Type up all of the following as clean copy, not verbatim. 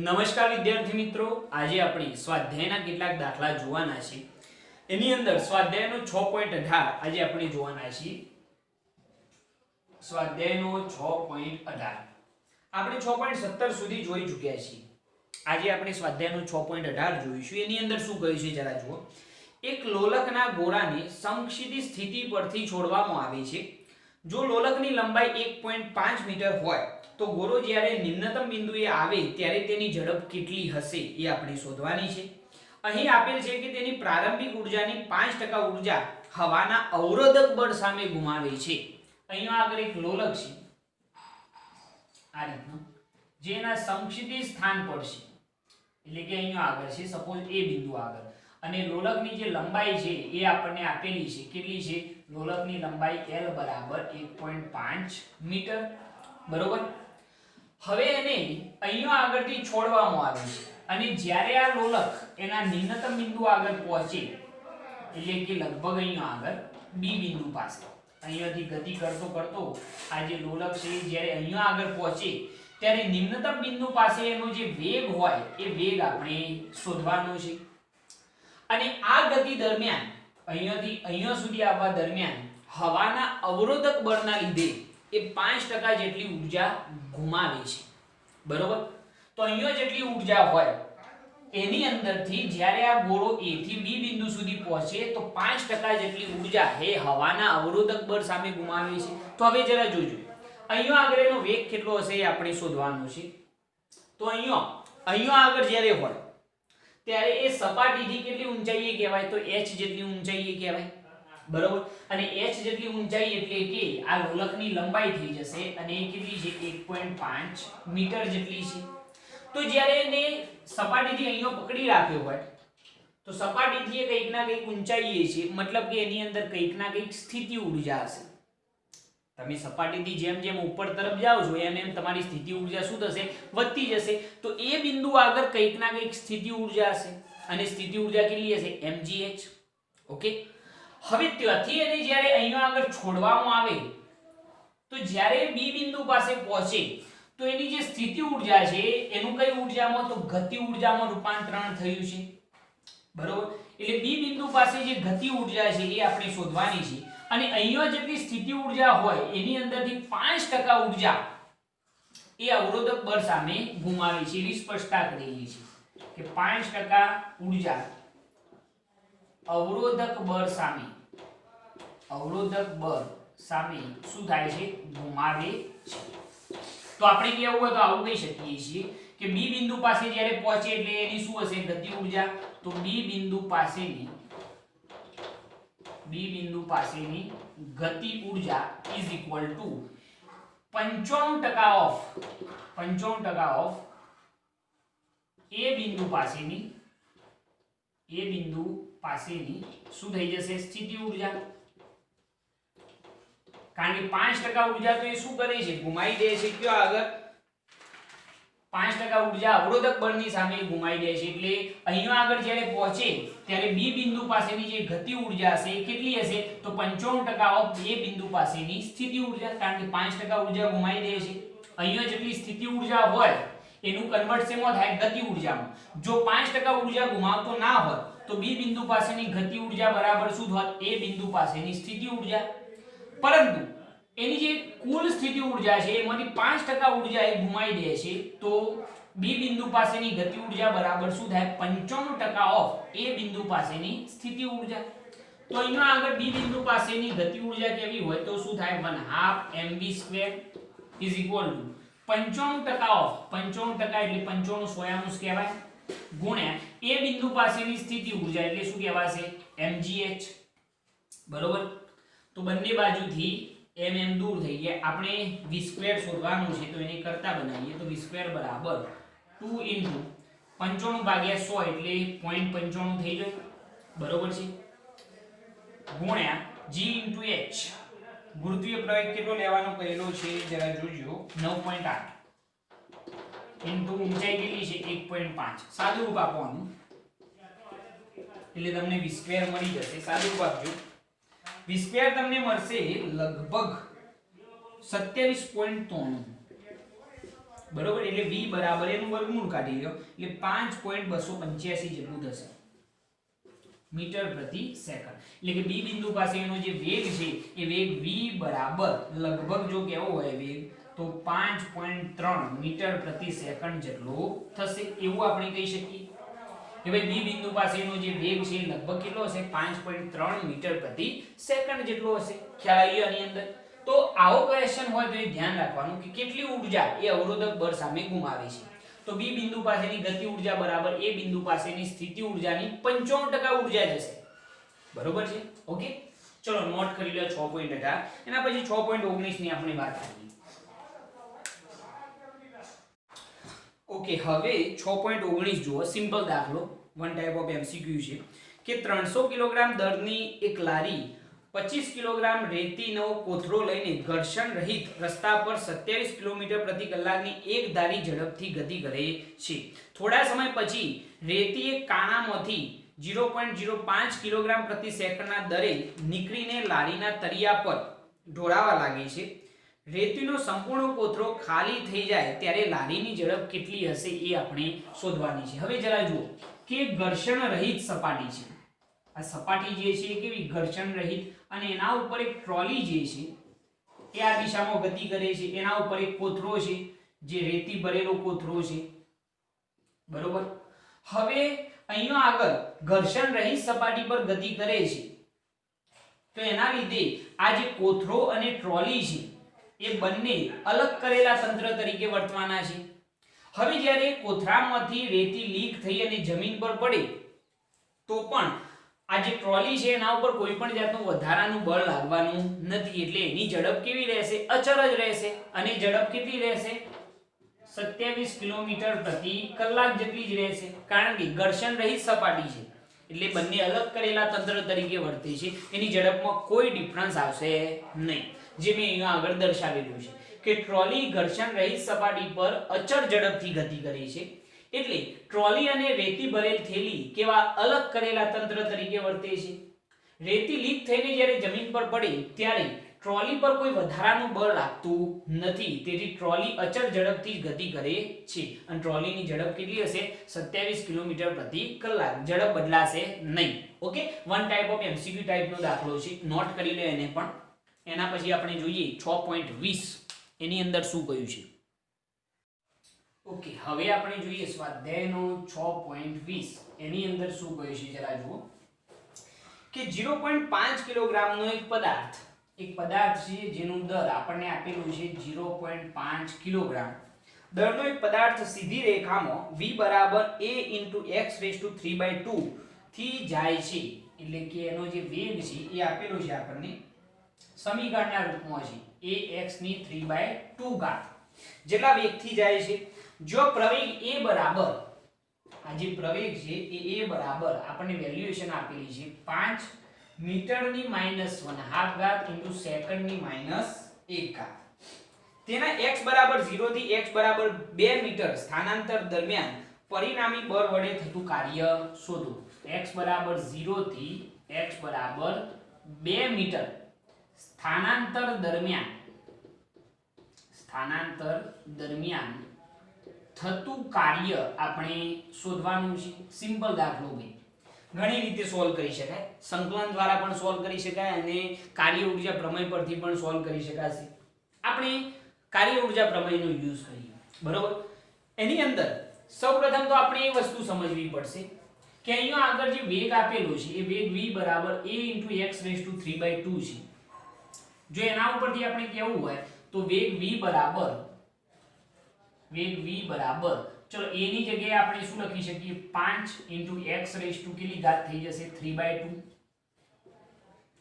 નમસ્કાર વિદ્યાર્થી મિત્રો, આજે આપણે સ્વાધ્યાયના કેટલાક દાખલા જોવાના છે. એની અંદર સ્વાધ્યાયનો 6.18 આજે આપણે જોવાના છીએ. સ્વાધ્યાયનો 6.18 આપણે 6.17 સુધી જોઈ ચૂક્યા છીએ. આજે આપણે સ્વાધ્યાયનો 6.18 જોઈશું. એની અંદર શું કહ્યું છે જરા જુઓ. એક લોલકના ગોળાને સમક્ષિતિજ સ્થિતિ પરથી છોડવામાં આવે છે. જો લોલકની લંબાઈ 1.5 મીટર હોય તો ગોળો જ્યારે નિમ્નતમ બિંદુએ આવે ત્યારે તેની ઝડપ કેટલી હશે એ આપણે શોધવાની છે. અહીં આપેલ છે કે તેની પ્રારંભિક ઊર્જાની 5% ઊર્જા હવાના અવરોધક બળ સામે ગુમાવે છે. અહીંયા આગળ એક લોલક છે આ રીતનું, જેના સમક્ષિતિજ સ્થાન પર છે, એટલે કે અહીંયા આગળ છે, સપોઝ એ બિંદુ આગળ, અને લોલકની જે લંબાઈ છે એ આપણને આપેલી છે. કેટલી છે? લોલકની લંબાઈ L બરાબર 1.5 મીટર, બરોબર. હવે એને અહીંયા આગળથી છોડવામાં આવે છે અને જ્યારે આ લોલક એના નિમ્નતમ બિંદુ આગળ પહોંચે, એટલે કે લગભગ અહીંયા આગળ B બિંદુ પાસે, અહીંયાથી ગતિ કરતો કરતો આ જે લોલક છે જ્યારે અહીંયા આગળ પહોંચે ત્યારે નિમ્નતમ બિંદુ પાસે એનો જે વેગ હોય એ વેગ આપણે શોધવાનો છે. અને આ ગતિ દરમિયાન અહીંયાથી અહીંયા સુધી આવવા દરમિયાન હવાના અવરોધક બળના લીધે એ 5% જેટલી ઊર્જા ગુમાવે છે, બરોબર. તો અહીંયા જેટલી ઊર્જા હોય એની અંદરથી જ્યારે આ ગોળો A થી B બિંદુ સુધી પહોંચે તો 5% જેટલી ઊર્જા એ હવાના અવરોધક બળ સામે ગુમાવે છે. તો હવે જરા જોજો, અહીંયા આગળ એનો વેગ કેટલો હશે એ આપણે શોધવાનું છે. તો અહીંયા આગળ જ્યારે હોય ત્યારે એ સપાટીથી કેટલી ઊંચાઈએ કહેવાય? તો h જેટલી ઊંચાઈએ કહેવાય, બરોબર. અને h જેટલી ઊંચાઈ એટલે કે આ લોલકની લંબાઈ થઈ જશે અને એ કેટલી છે? 1.5 મીટર જેટલી છે. તો જ્યારે એને સપાટીથી અહીંયા પકડી રાખ્યો હોય તો સપાટીથી એ કંઈક ના કંઈક ઊંચાઈએ છે, મતલબ કે એની અંદર કંઈક ના કંઈક સ્થિતિ ઊર્જા હશે. તમે સપાટીથી જેમ જેમ ઉપર તરફ જાઓ છો એમ એમ તમારી સ્થિતિ ઊર્જા શું થશે? વધતી જશે. તો એ બિંદુ આગળ કંઈક ના કંઈક સ્થિતિ ઊર્જા હશે અને સ્થિતિ ઊર્જા કેટલી હશે? mgh. ઓકે. હવે ત્યાંથી એને જ્યારે અહીંયા આગળ છોડવામાં આવે તો જ્યારે B બિંદુ પાસે પહોંચે તો એની જે સ્થિતિ ઊર્જા છે એનું કઈ ઊર્જામાં? તો ગતિ ઊર્જામાં રૂપાંતરણ થયું છે, બરોબર. એટલે B બિંદુ પાસે જે ગતિ ઊર્જા છે એ આપણે શોધવાની છે. અને અહીંયા જેટલી સ્થિતિ ઊર્જા હોય એની અંદરથી 5% ઊર્જા એ અવરોધક બળ સામે ગુમાવે છે. એવી સ્પષ્ટતા કરેલી છે કે 5% ઊર્જા અવરોધક બળ સામે શું થાય છે? ગુમાવે છે. તો આપણે કેવું હોય તો આવું કહી શકીએ છીએ કે B બિંદુ પાસે જ્યારે પહોંચે એટલે એની શું હશે? ગતિ ઊર્જા. તો B બિંદુ પાસેની ગતિ ઊર્જા ઇઝ ઇક્વલ ટુ 95% ઓફ એ બિંદુ પાસેની શું થઈ જશે? સ્થિતિ ઊર્જા. કારણ કે 5% ઊર્જા તો એ શું કરે છે? ગુમાવી દે છે. કયો આગળ? 5% ઊર્જા અવરોધક બળની સામે ગુમાવી દે છે. એટલે અહીંયા આગળ જ્યારે પહોંચે ત્યારે B બિંદુ પાસેની જે ગતિ ઊર્જા હશે એ કેટલી હશે? તો 95% ઓફ એ બિંદુ પાસેની સ્થિતિ ઊર્જા. કારણ કે 5% ઊર્જા ગુમાવી દે છે. અહીંયા જેટલી સ્થિતિ ઊર્જા હોય એનું કન્વર્ટ શેમાં થાય? ગતિ ઊર્જામાં. જો 5% ઊર્જા ગુમાવતો ના હોય તો B બિંદુ પાસેની ગતિ ઊર્જા બરાબર શું થાત? એ બિંદુ પાસેની સ્થિતિ ઊર્જા. પરંતુ એની જે કુલ સ્થિતિ ઊર્જા છે એમાંથી 5% ઊર્જા એ ગુમાવી દે છે. તો B બિંદુ પાસેની ગતિ ઊર્જા બરાબર શું થાય? 95% ઓફ એ બિંદુ પાસેની સ્થિતિ ઊર્જા. તો અહીંયા આગળ B બિંદુ પાસેની ગતિ ઊર્જા કેવી હોય? તો શું થાય? 1/2 mv² is equal to 95% of 95% એટલે 95 સોયાંશ કહેવાય, ગુણ્યા એ બિંદુ પાસેની સ્થિતિ ઊર્જા એટલે શું કહેવાશે? mgh, બરોબર. તો બંને બાજુથી mm દૂર થઈ ગયા. આપણે v² શોધવાનું છે તો એને કરતા બનાવીએ તો v² બરાબર 2 * 95/100 એટલે 0.95 થઈ જાય, બરોબર છે, ગુણ્યા g * h. ગુરુત્વીય પ્રવેગ કેટલો લેવાનો કહેલો છે જરા જોજો? 9.8 ઇન્ટુ ઊંચાઈ કેટલી છે? 1.5. સાદું રૂપ આપવાનું એટલે તમને v² મળી જશે. સાદું રૂપ આપજો. v² તમને મળશે લગભગ 27.93 બરોબર, એટલે v બરાબર એનું વર્ગમૂળ કાઢી લો એટલે 5.285 જેટલું થશે મીટર પ્રતિ સેકન્ડ. એટલે કે બી બિંદુ પાસે એનો જે વેગ છે એ વેગ v બરાબર લગભગ જો કેવો હોય વેગ તો 5.3 મીટર પ્રતિ સેકન્ડ જેટલો થશે એવું આપણે કહી શકીએ કે ભાઈ બી બિંદુ પાસે એનો જે વેગ છે લગભગ કેટલો હશે 5.3 મીટર પ્રતિ સેકન્ડ જેટલો હશે. ખ્યાલ આવ્યો આની અંદર? તો આવો ક્વેશ્ચન હોય તો એ ધ્યાન રાખવાનું કે કેટલી ઊર્જા એ અવરોધક બળ સામે ગુમાવે છે. તો બી બિંદુ પાસેની ગતિ ઊર્જા બરાબર એ બિંદુ પાસેની સ્થિતિ ઊર્જાની 95% ઊર્જા જશે. બરોબર છે? ઓકે, ચલો નોટ કરી લો 6.18. એના પછી 6.19 ની આપણે વાત કરીએ. ઓકે, હવે 6.19 જુઓ. સિમ્પલ દાખલો, વન ટાઈપ ઓફ એમસીક્યુ છે કે 300 કિલોગ્રામ દરની એક લારી 25 કિલોગ્રામ રેતીનો કોથળો લઈને ઘર્ષણ રહિત રસ્તા પર 27 કિલોમીટર પ્રતિ કલાકની એક ધારી ઝડપથી ગતિ કરે છે. થોડા સમય પછી રેતી એક કાણામાંથી 0.05 કિલોગ્રામ પ્રતિ સેકન્ડના દરે નીકળીને લારીના તળિયા પર ઢોળાવા લાગે છે. રેતીનો સંપૂર્ણ કોથળો ખાલી થઈ જાય ત્યારે લારીની ઝડપ કેટલી હશે એ આપણે શોધવાની છે. હવે જરા જુઓ કે ઘર્ષણ રહિત સપાટી છે. આ સપાટી જે છે એ કેવી ઘર્ષણ રહિત, અને એના ઉપર એક ટ્રોલી જે છે એ આ દિશામાં ગતિ કરે છે. એના ઉપર એક કોથળો છે જે રેતી ભરેલો કોથળો છે. બરોબર, હવે અહીંયા આગળ ઘર્ષણ રહિત સપાટી પર ગતિ કરે છે તો એના લીધે આ જે કોથળો અને ટ્રોલી છે એ બંને અલગ કરેલા તંત્ર તરીકે વર્તવાના છે. હવે જ્યારે કોથળામાંથી રેતી લીક થઈ અને જમીન પર પડે તો પણ આ જે ટ્રોલી છે એના ઉપર કોઈ પણ જાતનું વધારાનું બળ લાગવાનું નથી, એટલે એની ઝડપ કેવી રહેશે? અચળ જ રહેશે. અને ઝડપ કેટલી રહેશે? 27 કિલોમીટર પ્રતિ કલાક જેટલી જ રહેશે, કારણ કે ઘર્ષણ રહિત સપાટી છે એટલે બંને અલગ કરેલા તંત્ર તરીકે વર્તે છે. એની ઝડપમાં કોઈ ડિફરન્સ આવશે નહીં, જે મેં અહીંયા આગળ દર્શાવેલું છે કે ટ્રોલી ઘર્ષણ રહિત સપાટી પર અચળ ઝડપથી ગતિ કરે છે. એટલે ટ્રોલી અને રેતી ભરેલ થેલી કેવા અલગ કરેલા તંત્ર તરીકે વર્તે છે. રેતી લીક થઈને જ્યારે જમીન પર પડે ત્યારે ટ્રોલી પર કોઈ વધારાનું બળ લાગતું નથી, તેથી ટ્રોલી અચળ ઝડપથી ગતિ કરે છે. અને ટ્રોલીની ઝડપ કેટલી હશે? 27 કિલોમીટર પ્રતિ કલાક. ઝડપ બદલાશે નહીં. Okay, one type of MCQ ટાઈપનો દાખલો છે, નોટ કરી લો એને પણ. એના પછી આપણે જોઈએ 6.20 એની અંદર શું કહ્યું છે. ઓકે, હવે આપણે જોઈએ સ્વાધ્યાયનો 6.20 એની અંદર શું કહ્યું છે જરા જુઓ કે 0.5 કિલોગ્રામનો એક પદાર્થ છે જેનું દર આપણને આપેલું છે 0.5 કિલોગ્રામ. દરનો એક પદાર્થ સીધી રેખામાં v બરાબર a * x⁵3/2 થી જાય છે, એટલે કે એનો જે વેગ છે એ આપેલો છે આપણને સમીકરણના રૂપમાં છે ax ની 3/2 ઘાત જેટલા વેગથી જાય છે. જો પ્રવેગ a બરાબર આ જે પ્રવેગ છે એ a બરાબર આપણને વેલ્યુએશન આપેલી છે 5 મીટરની -1/2 ઘાત * સેકન્ડની -1 ઘાત. તેના x બરાબર 0 થી x બરાબર 2 મીટર સ્થાનાંતર દરમિયાન પરિણામી બળ વડે થતું કાર્ય શોધો. x બરાબર 0 થી x બરાબર 2 મીટર સ્થાનાંતર દરમિયાન થતું કાર્ય આપણે શોધવાનું છે. સિમ્પલ દાખલો ભાઈ, ઘણી રીતે સોલ્વ કરી શકાય. સંકલન દ્વારા પણ સોલ્વ કરી શકાય અને કાર્ય ઊર્જા પ્રમેય પરથી પણ સોલ્વ કરી શકાશે. આપણે કાર્ય ઊર્જા પ્રમેયનો યુઝ કરીએ. બરોબર, એની અંદર સૌપ્રથમ તો આપણે એ વસ્તુ સમજવી પડશે કે અહીંયા આગળ જે વેગ આપેલો છે એ વેગ v બરાબર a * x⁵3/2 છે. જો એના ઉપરથી આપણે કેવું હોય તો વેગ v બરાબર ચલો a ની જગ્યાએ આપણે શું લખી શકીએ 5 * x⁵ કેટલી ઘાત થઈ જશે 3/2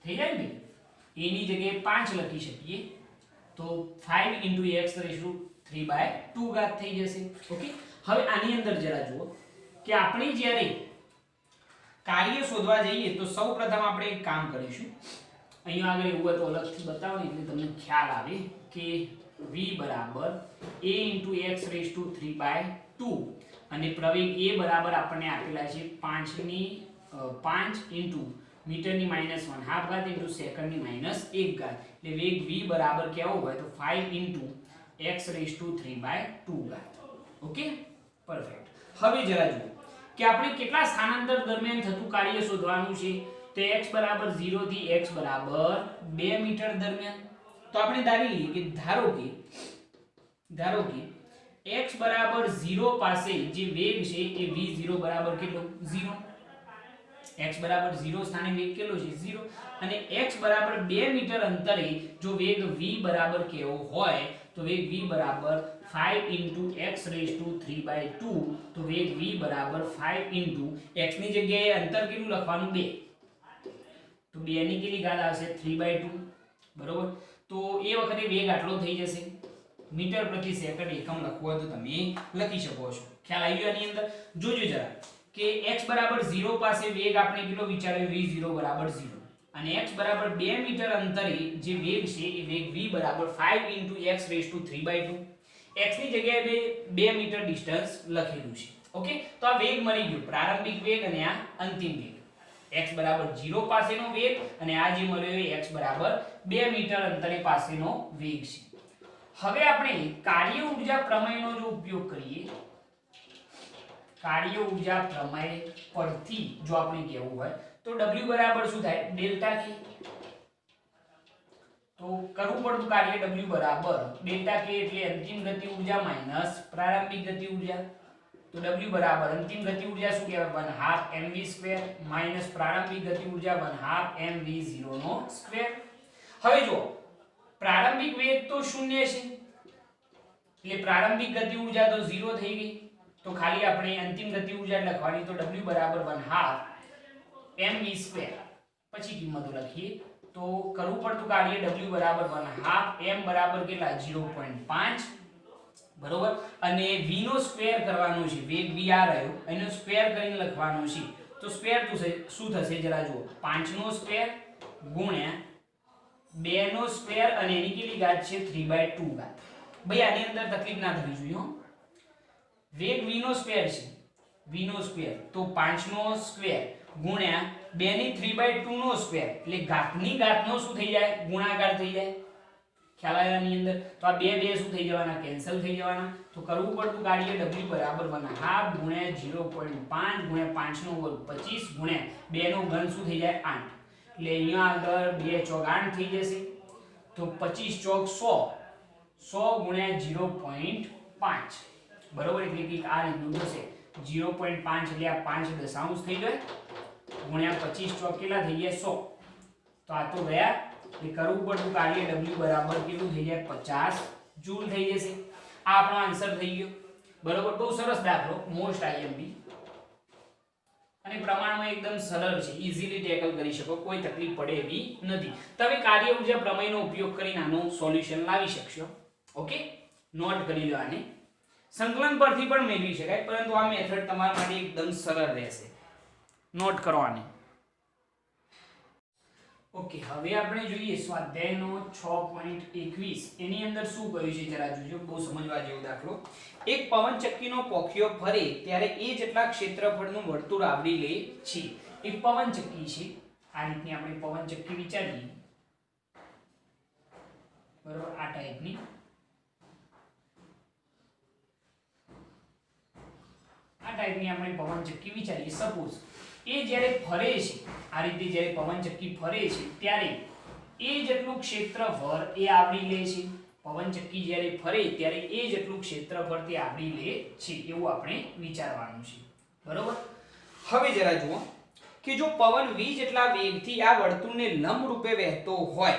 થઈ જાય ને. a ની જગ્યાએ 5 લખી શકીએ તો 5 * x⁵3/2 ઘાત થઈ જશે. ઓકે, હવે આની અંદર જરા જુઓ કે આપણે જ્યારે કાર્ય શોધવા જઈએ તો સૌપ્રથમ આપણે એક કામ કરીશું. અહીંયા આગળ એવું હોય તો અલગથી બતાવો ને એટલે તમને ખ્યાલ આવે કે v બરાબર a * x⁵3/2 અને પ્રવેગ a બરાબર આપણને આપેલા છે 5 * મીટરની -1/2 ઘાત * સેકન્ડની -1 ઘાત. એટલે વેગ v બરાબર કેવો હોય તો 5 * x^3/2 ઓકે પરફેક્ટ. હવે જરા જુઓ કે આપણે કેટલા સ્થાનાંતર દરમિયાન થતું કાર્ય શોધવાનું છે. તો x બરાબર 0 થી x બરાબર 2 મીટર દરમિયાન. તો આપણે ધારી લઈએ કે ધારો કે x બરાબર 0 પાસે જે વેગ છે એ v0 બરાબર કેટલો 0. x બરાબર 0 સ્થાને વેગ કેટલો છે 0 અને x બરાબર 2 મીટર અંતરે જો વેગ v બરાબર કેવો હોય તો વેગ v બરાબર 5 x^3/2 તો વેગ v બરાબર 5 x ની જગ્યાએ અંતર કેટલું લખવાનું 2 તો 2 ની કેટલી ઘાત આવશે 3/2 બરોબર. તો એ વખતે વેગ આટલો થઈ જશે મીટર પ્રતિ સેકન્ડ એકમ લખવું હોય તો તમે લખી શકો છો. ખ્યાલ આવી ગયો આની અંદર. જોજો જરા કે x બરાબર 0 પાસે વેગ આપણે કેટલો વિચાર્યો v0 બરાબર 0 અને x બરાબર 2 મીટર અંતરે જે વેગ છે એ વેગ v બરાબર 5 x^3/2 x ની જગ્યાએ 2 મીટર ડિસ્ટન્સ લખેલું છે. ઓકે તો આ વેગ મળી ગયો પ્રારંભિક વેગ અને આ અંતિમ વેગ. x બરાબર 0 પાસેનો વેગ અને આ જે મળ્યો એ x બરાબર 2 મીટર અંતરે પાસેનો વેગ છે. હવે આપણે કાર્ય ઊર્જા પ્રમેયનો જો ઉપયોગ કરીએ કાર્ય ઊર્જા પ્રમેય પરથી જો આપણે કહેવું હોય તો w બરાબર શું થાય ડેલ્ટા k. તો કરવું પડતું કાર્ય w બરાબર ડેલ્ટા k એટલે અંતિમ ગતિ ઊર્જા માઈનસ પ્રારંભિક ગતિ ઊર્જા. તો w બરાબર અંતિમ ગતિ ઊર્જા શું કહેવાય 1/2 mv² માઈનસ પ્રારંભિક ગતિ ઊર્જા 1/2 mv0 નો સ્ક્વેર. હવે જો પ્રારંભિક વેગ તો 0 છે એટલે પ્રારંભિક ગતિ ઊર્જા તો 0 થઈ ગઈ. તો ખાલી આપણે અંતિમ ગતિ ઊર્જા લખવાની તો w બરાબર 1/2 mv². પછી કિંમતો લખીએ તો કરવું પડતું કાર્ય w બરાબર 1/2 m બરાબર કેટલા 0.5 બરોબર અને v નો સ્ક્વેર કરવાનો છે. વેગ v આ રહ્યો એનો સ્ક્વેર કરીને લખવાનો છે. તો સ્ક્વેર શું થશે જરા જુઓ 5 નો સ્ક્વેર ગુણ્યા 2 નો સ્ક્વેર અને એની કેટલી ઘાત છે 3/2 ઘાત. ભાઈ આની અંદર તકલીફ ના થવી જોઈએ હો. વેગ v નો સ્ક્વેર છે v નો સ્ક્વેર તો 5 નો સ્ક્વેર ગુણ્યા 2 ની 3/2 નો સ્ક્વેર એટલે ઘાતની ઘાતનો શું થઈ જાય ગુણાકાર થઈ જાય. ખ્યાલ આવ્યો આની અંદર. તો આ બે શું થઈ જવાના કેન્સલ થઈ જવાના. તો કરવું પડતું કાર્ય w બરાબર 1/2 ગુણ્યા 0.5 ગુણ્યા 5 નો વર્ગ 25 ગુણ્યા 2 નો ઘન શું થઈ જાય 8 એટલે અહીંયા આગળ 2 ચોક 8 થઈ જશે. તો 25 ચોક 100 ગુણ્યા 0.5 બરોબર એટલે કે આ રીતનું થશે 0.5 એટલે આ 5 દશાંશ થઈ જાય ગુણ્યા 25 ચોક કેટલા થઈ ગયા 100. તો આ તો ગયા એ કરવું પડતું કાર્ય w બરાબર કેટલું થઈ જાય 50 જૂલ થઈ જશે. આ આપણો આન્સર થઈ ગયો બરોબર. બહુ સરસ દાખલો મોસ્ટ આઈએમપી અને પ્રમાણમાં એકદમ સરળ છે. ઈઝીલી ટેકલ કરી શકો કોઈ તકલીફ પડે એવી નથી. તમે કાર્ય ઊર્જા પ્રમેયનો ઉપયોગ કરીને આનું સોલ્યુશન લાવી શકશો. ઓકે નોટ કરી લો આને. સંકલન પરથી પણ મેળવી શકાય પરંતુ આ મેથડ તમારા માટે એકદમ સરળ રહેશે. નોટ કરો આને. ઓકે હવે આપણે જોઈએ સ્વાધ્યાયનો 6.21 એની અંદર શું કહ્યું છે જરા જોજો. બહુ સમજવા જેવો દાખલો. એક પવનચક્કીનો પોખિયો ફરે ત્યારે એ જેટલા ક્ષેત્રફળનું વર્તુળ આવરી લે છે. એક પવનચક્કી છે આ રીતની આપણે પવનચક્કી વિચારીએ બરોબર આ ટાઈપની. આ ટાઈપની આપણે પવનચક્કી વિચારીએ. સપોઝ એ જ્યારે ફરે છે આ રીતે જ્યારે પવનચક્કી ફરે છે ત્યારે એ જેટલું ક્ષેત્રફળ એ આવરી લે છે. પવનચક્કી જ્યારે ફરે ત્યારે એ જેટલું ક્ષેત્રફળ તે આવરી લે છે એવું આપણે વિચારવાનું છે બરોબર. હવે જરા જુઓ કે જો પવન v જેટલા વેગથી આ વર્તુળને લંબ રૂપે વહેતો હોય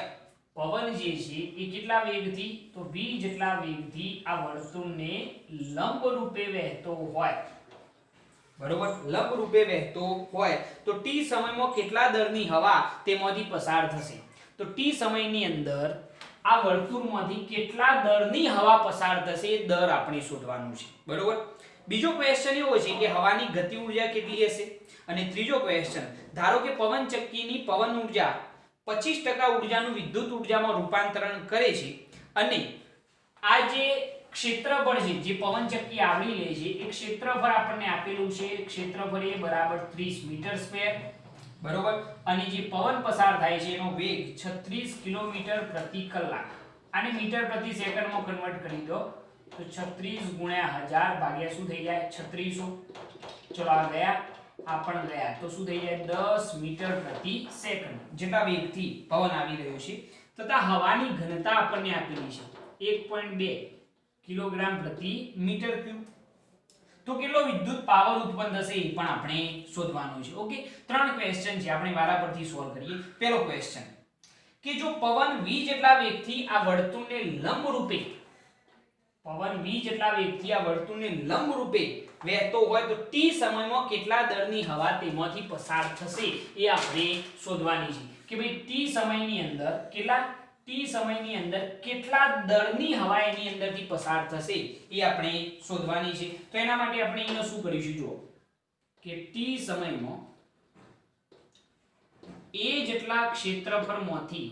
પવન જે છે એ કેટલા વેગથી તો v જેટલા વેગથી આ વર્તુળને લંબ રૂપે વહેતો હોય બરોબર લંબ રૂપે વહેતો હોય તો t સમયમાં કેટલા દરની હવા તેમાંથી પસાર થશે. તો t સમયની અંદર આ વર્તુળમાંથી કેટલા દરની હવા પસાર થશે એ દર આપણે શોધવાનું છે બરોબર. બીજો ક્વેશ્ચન એવો છે કે હવાની ગતિ ઊર્જા કેટલી હશે અને ત્રીજો ક્વેશ્ચન ધારો કે પવનચક્કીની પવન ઊર્જા 25% ઊર્જાનું વિદ્યુત ઊર્જામાં રૂપાંતરણ કરે છે અને આ જે ક્ષેત્રફળ છે જે પવનચક્કી આવરી લે છે એ ક્ષેત્રફળ આપણને આપેલું છે. ક્ષેત્રફળ એ બરાબર 30 મીટર સ્ક્વેર બરોબર અને જે પવન પસાર થાય છે એનો વેગ 36 કિલોમીટર પ્રતિ કલાક. આને મીટર પ્રતિ સેકન્ડમાં કન્વર્ટ કરી દો તો 36 ગુણ્યા 1000 ભાગ્યા શું થઈ જાય 3600. ચલો આ ગયા, આ પણ ગયા, તો શું થઈ જાય 10 મીટર પ્રતિ સેકન્ડ જેટલા વેગથી પવન આવી રહ્યો છે તથા હવાની ઘનતા આપણને આપેલી છે 1.2 કિલોગ્રામ પ્રતિ મીટર ક્યુબ. તો કેટલો વિદ્યુત પાવર ઉત્પન્ન થશે એ પણ આપણે શોધવાનું છે. ઓકે, 3 ક્વેશ્ચન છે, આપણે વારા પરથી સોલ્વ કરીએ. પહેલો ક્વેશ્ચન કે જો પવન v જેટલા વેગથી આ વર્તુળને લંબ રૂપે લંબ રૂપે વહેતો હોય તો t સમયમાં કેટલા દળની હવા તેમાંથી પસાર થશે એ આપણે શોધવાની છે. કે ભાઈ t સમયની અંદર કેટલા દળની હવા એની અંદરથી પસાર થશે એ આપણે શોધવાની છે. તો એના માટે આપણે અહીંયા શું કરીશું, જુઓ કે t સમયમાં a જેટલા ક્ષેત્રફળમાંથી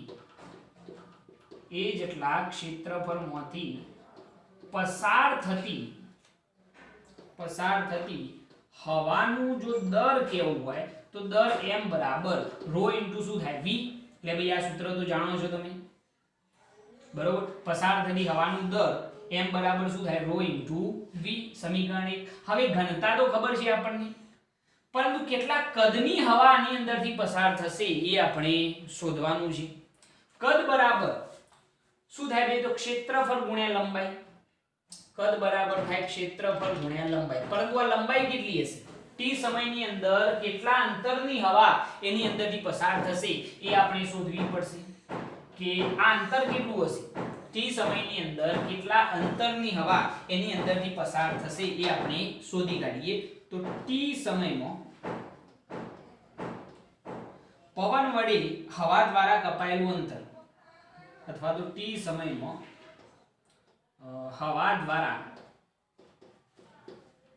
પસાર થતી હવાનું જો દર કેવું હોય તો દર m બરાબર ρ ઇન્ટુ શું થાય v. એટલે ભાઈ આ સૂત્ર તો જાણો છો તમે, બરોબર. પસાર થતી હવાનું દર m બરાબર શું થાય ρ ઇન્ટુ v, સમીકરણ 1. હવે ઘનતા તો ખબર છે આપણને, પરંતુ કેટલા કદની હવા આની અંદરથી પસાર થશે એ આપણે શોધવાનું છે. કદ બરાબર શું થાય ભાઈ, તો ક્ષેત્રફળ ગુણ્યા લંબાઈ. કદ બરાબર થાય ક્ષેત્રફળ ગુણ્યા લંબાઈ, પરંતુ આ લંબાઈ કેટલી હશે, t સમયની અંદર કેટલા અંતરની હવા એની અંદરથી પસાર થશે એ આપણે શોધવી પડશે. કે આ અંતર કેટલું હશે, t સમયની અંદર કેટલા અંતરની હવા એની અંદરથી પસાર થશે એ આપણે શોધી કાઢીએ. તો t સમયમાં પવન વડે હવા દ્વારા કપાયેલું અંતર, અથવા તો t સમયમાં હવા દ્વારા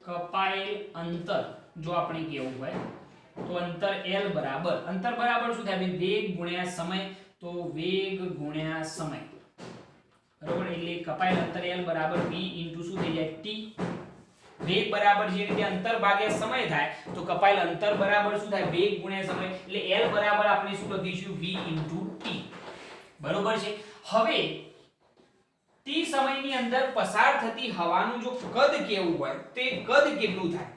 કપાયેલ અંતર જો આપણે કેવું હોય તો અંતર l બરાબર, અંતર બરાબર શું થાય, વેગ ગુણ્યા સમય. તો વેગ ગુણ્યા સમય, બરોબર. એટલે કપાયેલ અંતર l બરાબર v ઇન્ટુ શું થઈ જાય t. વેગ બરાબર જે રીતે અંતર ભાગ્યા સમય થાય તો કપાયેલ અંતર બરાબર શું થાય, વેગ ગુણ્યા સમય. એટલે l બરાબર આપણે શું લખીશું, v ઇન્ટુ t, બરોબર છે. હવે t સમયની અંદર પસાર થતી હવાનું જો કદ કેવું હોય તે કદ કેટલું થાય,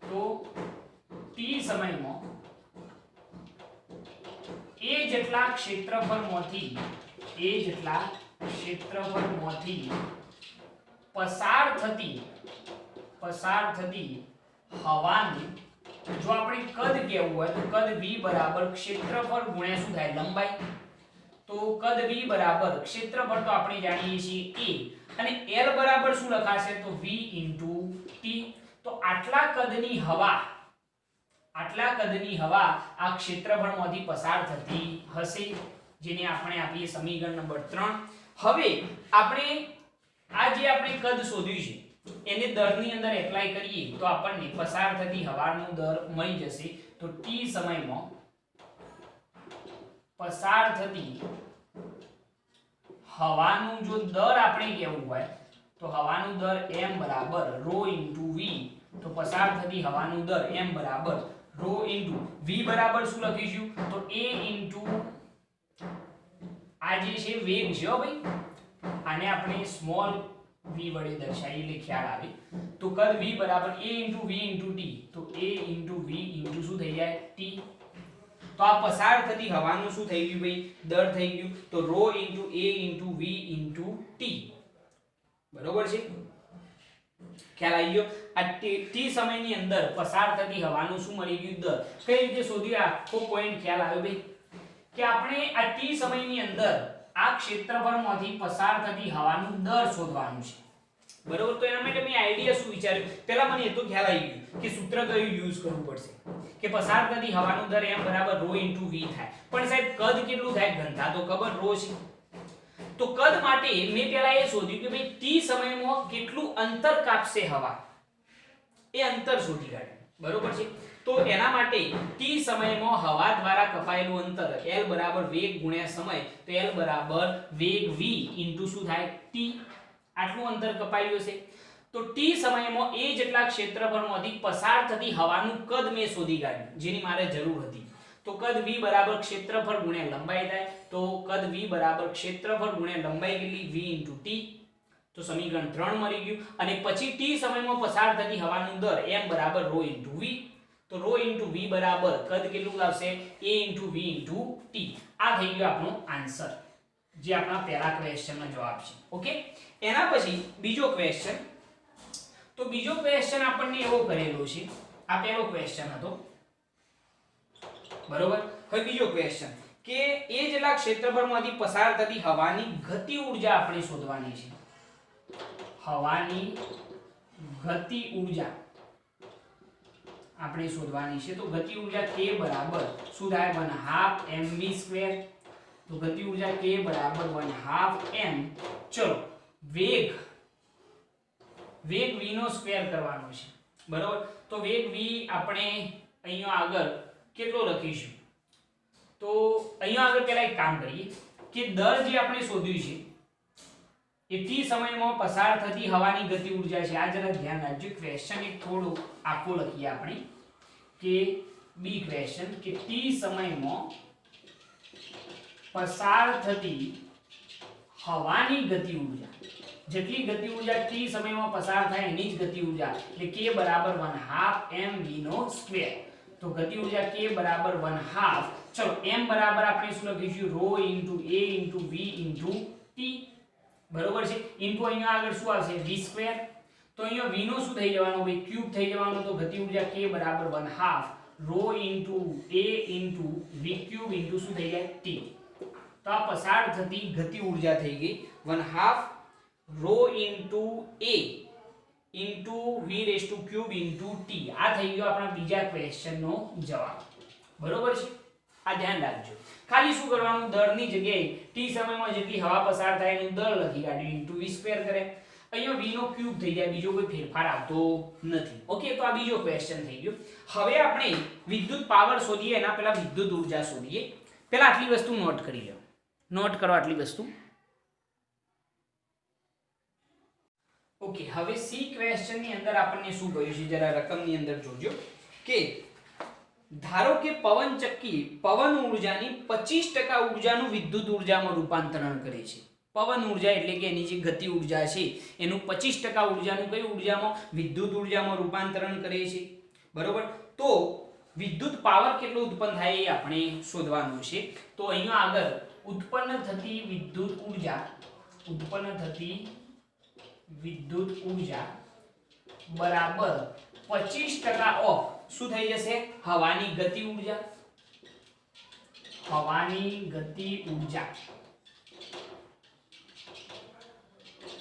તો t સમયમાં a જેટલા ક્ષેત્રફળમાંથી પસાર થતી હવાની જો આપણે કદ કેવું હોય તો કદ v બરાબર ક્ષેત્રફળ ગુણ્યા શું થાય, લંબાઈ. તો કદ v બરાબર ક્ષેત્રફળ તો આપણે જાણીએ છીએ a, અને l બરાબર શું લખાશે, તો v ઇન્ટુ t. તો આટલા કદની હવા આ ક્ષેત્રફળમાંથી પસાર થતી હશે, જેને આપણે આપીએ સમીકરણ નંબર 3. હવે આપણે આ જે આપણે કદ શોધ્યું છે એને દરની અંદર એપ્લાય કરીએ તો આપણને પસાર થતી હવાનો દર મળી જશે. તો t સમયમાં પસાર થતી હવાનું જો દર આપણે કેવું હોય તો હવાનું દર m બરાબર ρ ઇન્ટુ v. તો પસાર થતી હવાનું દર m બરાબર ρ ઇન્ટુ v બરાબર શું લખીશું, તો a ઇન્ટુ આ જે છે વેગ છે ભાઈ, આને આપણે સ્મોલ v વડે દર્શાવીએ એટલે ખ્યાલ આવે. તો કદ v બરાબર a into v into t. તો a ઇન્ટુ v ઇન્ટુ શું થઈ જાય, t. તો આ પસાર થતી હવાનું શું થઈ ગયું ભાઈ, દર થઈ ગયું. તો ρ into a into v into t, બરોબર છે. ખ્યાલ આવી ગયો. આ t સમયની અંદર પસાર થતી હવાનું શું મળી ગયું, દર. કઈ રીતે શોધ્યું, આખો પોઈન્ટ ખ્યાલ આવ્યો ભાઈ, કે આપણે આ t સમયની અંદર આ ક્ષેત્રફળમાંથી પસાર થતી હવાનું દર શોધવાનું છે, બરોબર. તો એના માટે મેં આઈડિયા શું વિચાર્યું, પહેલા મને એ તો ખ્યાલ આવી ગયો કે સૂત્ર કયું યુઝ કરવું પડશે, કે પસાર થતી હવાનું દર m બરાબર ρ ઇન્ટુ v થાય. પણ સાહેબ કદ કેટલું થાય, ઘનતા તો ખબર ρ છે. તો કદ માટે મેં પહેલા એ શોધ્યું કે ભાઈ t સમયમાં કેટલું અંતર કાપશે હવા, એ અંતર શોધી કાઢ્યું, બરોબર છે. તો એના માટે t સમયમાં હવા દ્વારા કપાયેલું અંતર l બરાબર વેગ ગુણ્યા સમય. તો l બરાબર વેગ v ઇન્ટુ શું થાય, t. આટલું અંતર કપાયું હશે. તો t સમયમાં a જેટલા ક્ષેત્રફળમાંથી પસાર થતી હવાનું કદ મેં શોધી કાઢ્યું, જેની મારે જરૂર હતી. તો કદ v બરાબર ક્ષેત્રફળ ગુણ્યા લંબાઈ થાય, તો કદ v બરાબર ક્ષેત્રફળ ગુણ્યા લંબાઈ કેટલી v * t, તો સમીકરણ 3 મળી ગયું. અને પછી t સમયમાં પસાર થતી હવાનો દર m બરાબર ρ * v, તો ρ * v બરાબર કદ કેટલું આવશે a * v * t. આ થઈ ગયો આપણો આન્સર, જે આપણા પહેલા ક્વેશ્ચનનો જવાબ છે. ઓકે, એના પછી બીજો ક્વેશ્ચન. તો બીજો ક્વેશ્ચન આપણને એવો કરેલો છે, આ પહેલો ક્વેશ્ચન હતો બરોબર. હવે બીજો ક્વેશ્ચન કે એ જેટલા ક્ષેત્રફળમાંથી પસાર થતી હવાની ગતિ ઊર્જા આપણે શોધવાની છે. હવાની ગતિ ઊર્જા આપણે શોધવાની છે. તો ગતિ ઊર્જા k બરાબર શું થાય 1/2 mv². તો ગતિ ઊર્જા k બરાબર 1/2 m. ચલો વેગ v નો સ્ક્વેર કરવાનો છે બરોબર. તો વેગ v આપણે અહીંયા આગળ કેટલો લખીશું, તો અહીંયા આગળ પહેલા એક કામ કરીએ કે દર જે આપણે શોધ્યું છે એ t સમયમાં પસાર થતી હવાની ગતિ ઊર્જા છે. આ જરા ધ્યાન રાખજો, ક્વેશ્ચન એક થોડું આખો લખીએ આપણે કે બી ક્વેશ્ચન કે t સમયમાં પસાર થતી હવાની ગતિ ઊર્જા, જેટલી ગતિ ઊર્જા t સમયમાં પસાર થાય એની જ ગતિ ઊર્જા એટલે k બરાબર 1/2 mv². તો ગતિ ઊર્જા k બરાબર 1/2. ચલો m બરાબર આપણે શું લખીશું ρ * a * v * t બરોબર છે. ઇન્ટુ અહીંયા આગળ શું આવશે v². તો અહીંયા v નો શું થઈ જવાનો ભાઈ ક્યુબ થઈ જવાનો. તો ગતિ ઊર્જા k બરાબર 1/2 ρ * a * v³ શું થઈ જાય t. તો આ પસાર થતી ગતિ ઊર્જા થઈ ગઈ 1/2 ρ * a * v³ t. આ થઈ ગયો આપણા બીજા ક્વેશ્ચનનો જવાબ બરોબર છે. આ ધ્યાન રાખજો. ખાલી શું કરવાનું, દરની જગ્યાએ t સમયમાં જેટલી હવા પસાર થાય એનું દર લખી કાઢ્યું * v² કરે. અહીંયા v નો ક્યુબ થઈ જાય, બીજો કોઈ ફેરફાર આવતો નથી. ઓકે, તો આ બીજો ક્વેશ્ચન થઈ ગયો. હવે આપણે વિદ્યુત પાવર શોધીએ એના પહેલા વિદ્યુત ઊર્જા શોધીએ. પહેલા આટલી વસ્તુ નોટ કરી લો, નોટ કરો આટલી વસ્તુ. ઓકે, હવે સી ક્વેશ્ચન ની અંદર આપણને શું કહ્યું છે જરા રકમની અંદર જોજો કે ધારો કે પવન ચક્કી પવન ઊર્જાની 25% ઊર્જાનું વિદ્યુત ઊર્જામાં રૂપાંતરણ કરે છે. પવન ઊર્જા એટલે કે એની જે ગતિ ઊર્જા છે એનું 25% ઊર્જાનું કઈ ઊર્જામાં વિદ્યુત ઊર્જામાં રૂપાંતરણ કરે છે બરોબર. તો વિદ્યુત પાવર કેટલો ઉત્પન્ન થાય એ આપણે શોધવાનું છે. તો અહીંયા આગળ ઉત્પન્ન થતી વિદ્યુત ઊર્જા બરાબર 25% ઓફ શું થઈ જશે હવાની ગતિ ઊર્જા.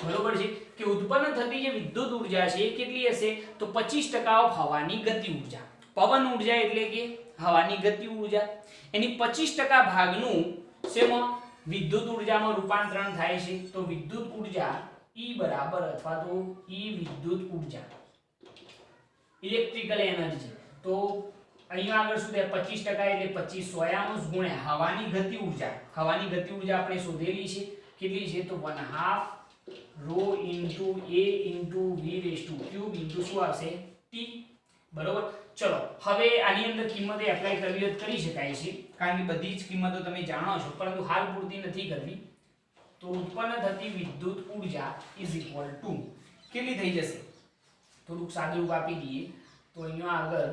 બરોબર છે કે ઉત્પન્ન થતી જે વિદ્યુત ઊર્જા છે એ કેટલી હશે તો 25% ઓફ હવાની ગતિ ઊર્જા. પવન ઊર્જા એટલે કે હવાની ગતિ ઊર્જા, એની 25% ભાગનું શેમાં વિદ્યુત ઊર્જામાં રૂપાંતરણ થાય છે. તો વિદ્યુત ઊર્જા E બરાબર અથવા તો E વિદ્યુત ઊર્જા ઇલેક્ટ્રિકલ એનર્જી. તો અહીંયા આગળ શું થાય 25% એટલે 25 ગુણ્યા હવાની ગતિ ઊર્જા. હવાની ગતિ ઊર્જા આપણે શોધેલી છે કેટલી છે તો 1/2 ρ * a * v³ શું આવશે t બરોબર. ચલો હવે આની અંદર કિંમત એપ્લાય કરવી હોય કરી શકાય છે કારણ કે બધી જ કિંમતો તમે જાણો છો, પરંતુ હાલ પૂરતી નથી કરવી. તો ઉત્પન્ન થતી વિદ્યુત ઊર્જા = કેટલી થઈ જશે, થોડુંક સાદું રૂપ આપી દઈએ તો અહીંયા આગળ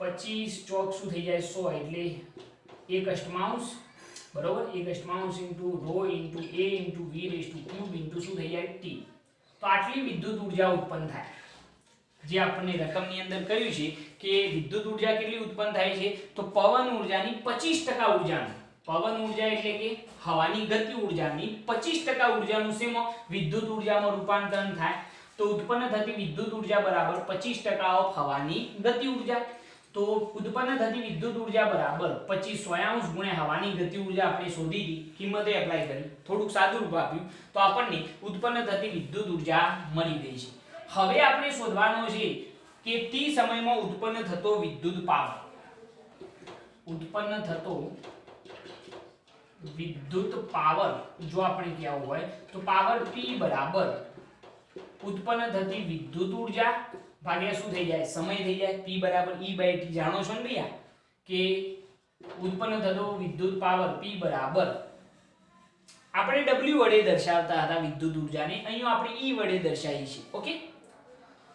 25 ચોક શું થઈ જાય 100 એટલે 1/8 બરોબર. 1/8 * ρ * a * v³ શું થઈ જાય t. તો આટલી વિદ્યુત ઊર્જા ઉત્પન્ન થાય. જે આપણને રકમની અંદર કહ્યું છે કે વિદ્યુત ઊર્જા કેટલી ઉત્પન્ન થાય છે તો પવન ઊર્જાની 25% ઊર્જાનું, પવન ઊર્જા એટલે કે હવાની ગતિ ઊર્જાની 25% ઊર્જાનું શેમાં વિદ્યુત ઊર્જામાં રૂપાંતરણ થાય. તો ઉત્પન્ન થતી વિદ્યુત ઊર્જા બરાબર 25% ઓફ હવાની ગતિ ઊર્જા. તો ઉત્પન્ન થતી વિદ્યુત ઊર્જા બરાબર 25 ગુણ્યા હવાની ગતિ ઊર્જા આપણે શોધી હતી, કિંમતે એપ્લાય કરી, થોડુંક સાદું રૂપ આપ્યું તો આપણને ઉત્પન્ન થતી વિદ્યુત ઊર્જા મળી ગઈ છે. હવે આપણે શોધવાનું છે કે t સમયમાં ઉત્પન્ન થતો વિદ્યુત પાવર. ઉત્પન્ન થતો વિદ્યુત પાવર જો આપણે કહેવું હોય તો પાવર p બરાબર ઉત્પન્ન થતી વિદ્યુત ઊર્જા ભાગ્યા શું થઈ જાય સમય થઈ જાય p બરાબર e/t જાણો છો ને ભૈયા કે ઉત્પન્ન થતો વિદ્યુત પાવર p બરાબર આપણે w વડે દર્શાવતા હતા વિદ્યુત ઊર્જાને અહીં આપણે e વડે દર્શાવીએ છીએ ઓકે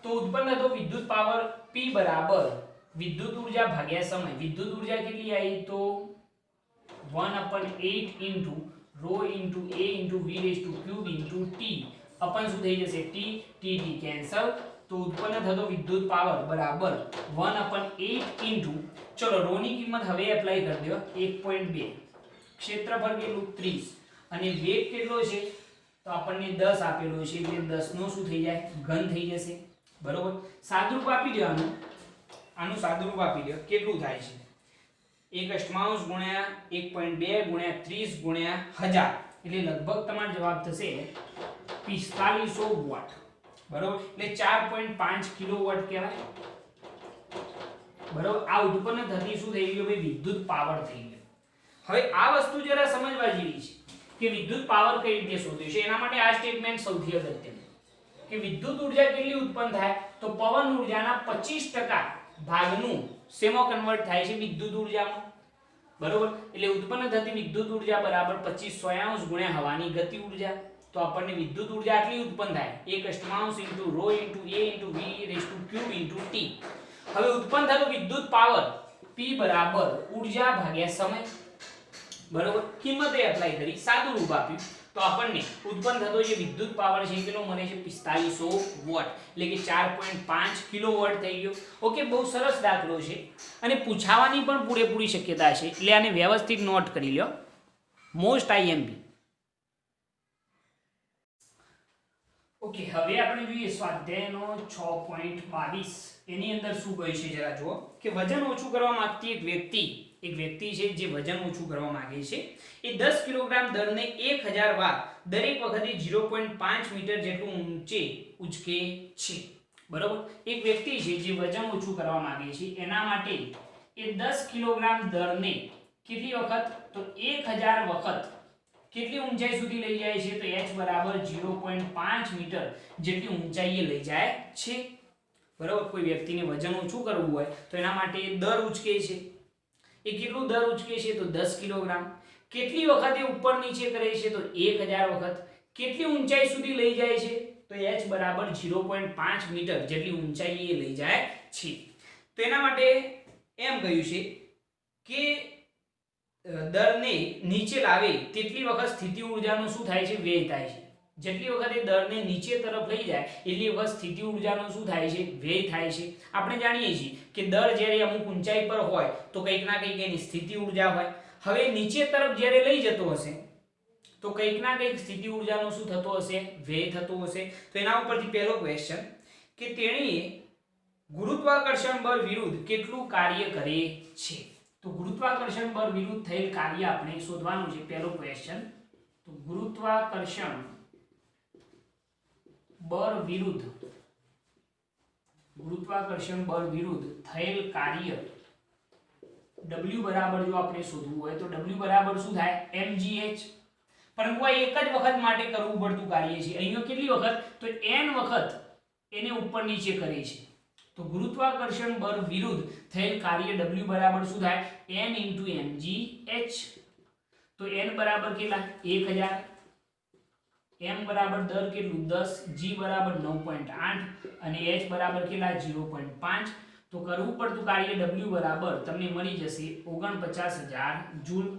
તો ઉત્પન્ન થતો વિદ્યુત પાવર p બરાબર વિદ્યુત ઊર્જા ભાગ્યા સમય વિદ્યુત ઊર્જા કેટલી આવી તો 1/8 into rho into a into v raised to cube into t अपन શું થઈ જશે t t t કેન્સલ તો ઉત્પન્ન થતો વિદ્યુત પાવર બરાબર 1/8 into ચલો રો ની કિંમત હવે એપ્લાય કરી દો 1.2 ક્ષેત્રફળ કેટલું 30 અને વેગ કેટલો છે તો આપણને 10 આપેલો છે એટલે 10 નો શું થઈ જાય ઘન થઈ જશે બરોબર સાદુરૂપ આપી દો આનું સાદુરૂપ આપી દો કેટલું થાય છે 1/8 ગુણ્યા 1.2 ગુણ્યા 30 ગુણ્યા 1000 એટલે લગભગ તમારો જવાબ થશે 4500 વોટ બરોબર એટલે 4.5 કિલોવોટ કહેવાય બરોબર આ ઉત્પન્ન થતી શું થઈ ગયું ભાઈ વિદ્યુત પાવર થઈ ગયો હવે આ વસ્તુ જરા સમજવા જેવી છે કે વિદ્યુત પાવર કઈ રીતે શોધ્યું છે એના માટે આ સ્ટેટમેન્ટ સૌથી અગત્યનું કે વિદ્યુત ઊર્જા કેટલી ઉત્પન્ન થાય તો પવન ઊર્જાના 25% ભાગનું શેમાં કન્વર્ટ થાય છે વિદ્યુત ઊર્જામાં બરોબર એટલે ઉત્પન્ન થતી વિદ્યુત ઊર્જા બરાબર 25 ગુણ્યા હવાની ગતિ ઊર્જા તો આપણને વિદ્યુત ઊર્જા આટલી ઉત્પન્ન થાય 1/8 into rho into a into v raised to cube into t હવે ઉત્પન્ન થતો વિદ્યુત પાવર p બરાબર ઊર્જા ભાગ્યા સમય બરોબર કિંમત એ એપ્લાય કરી સાદું રૂપ આપ્યું તો આપણને ઉત્પન્ન થતો જે વિદ્યુત પાવર છે કેટલો મળે છે 4500 વોટ એટલે કે 4.5 કિલોવોટ થઈ ગયો ઓકે બહુ સરસ દાખલો છે અને પૂછાવાની પણ પૂરેપૂરી શક્યતા છે એટલે આને વ્યવસ્થિત નોટ કરી લ્યો મોસ્ટ આઈએમપી ઓકે હવે આપણે જોઈએ સ્વાધ્યાયનો 6.22 એની અંદર શું કહ્યું છે જરા જુઓ કે વજન ઓછું કરવા માંગતી એક વ્યક્તિ છે જે વજન ઓછું કરવા માંગે છે એ 10 કિલોગ્રામ દરને 1000 વાર દરેક વખતે 0.5 મીટર જેટલું ઊંચે ઉચકે છે બરોબર એક વ્યક્તિ છે જે વજન ઓછું કરવા માંગે છે એના માટે એ 10 કિલોગ્રામ દરને કેટલી વખત તો 1000 વખત કેટલી ઊંચાઈ સુધી લઈ જાય છે તો h બરાબર 0.5 મીટર જેટલી ઊંચાઈએ લઈ જાય છે બરોબર કોઈ વ્યક્તિને વજન ઓછું કરવું હોય તો એના માટે દર ઉચકે છે એ કેટલું દર ઉચકે છે તો 10 કિલોગ્રામ કેટલી વખત એ ઉપર નીચે કરે છે તો 1000 વખત કેટલી ઊંચાઈ સુધી લઈ જાય છે તો h બરાબર 0.5 મીટર જેટલી ઊંચાઈ એ લઈ જાય છે તો એના માટે એમ કહ્યું છે કે દરને નીચે લાવે તેટલી વખત સ્થિતિ ઊર્જાનો શું થાય છે વ્યય થાય છે જેટલી વખત એ દરને નીચે તરફ લઈ જાય એટલી વખત સ્થિતિ ઊર્જાનો શું થાય છે વ્યય થાય છે આપણે જાણીએ છીએ કે દર જ્યારે અમુક ઊંચાઈ પર હોય તો કંઈક ના કંઈક એની સ્થિતિ ઊર્જા હોય હવે નીચે તરફ જ્યારે લઈ જતો હશે તો કંઈક ના કંઈક સ્થિતિ ઊર્જાનો શું થતો હશે વ્યય થતો હશે તો એના ઉપરથી પહેલો ક્વેશ્ચન કે તેણીએ ગુરુત્વાકર્ષણ બળ વિરુદ્ધ કેટલું કાર્ય કરે છે તો ગુરુત્વાકર્ષણ બળ વિરુદ્ધ થયેલ કાર્ય આપણે શોધવાનું છે પહેલો ક્વેશ્ચન તો ગુરુત્વાકર્ષણ બળ વિરુદ્ધ થયેલ કાર્ય w બરાબર જો આપણે શોધવું હોય તો w બરાબર શું થાય mgh પરંતુ આ એક જ વખત માટે કરવું પડતું કાર્ય છે અહીંયા કેટલી વખત તો n વખત એને ઉપર નીચે કરે છે તો ગુરુત્વાકર્ષણ બળ વિરુદ્ધ થયેલ કાર્ય w બરાબર શું થાય n * mgh તો n બરાબર કેટલા 1000 m બરાબર દર કેટલું 10 g બરાબર 9.8 અને h બરાબર કેટલા 0.5 તો કરવું પડતું કાર્ય w બરાબર તમને મળી જશે 49000 જૂલ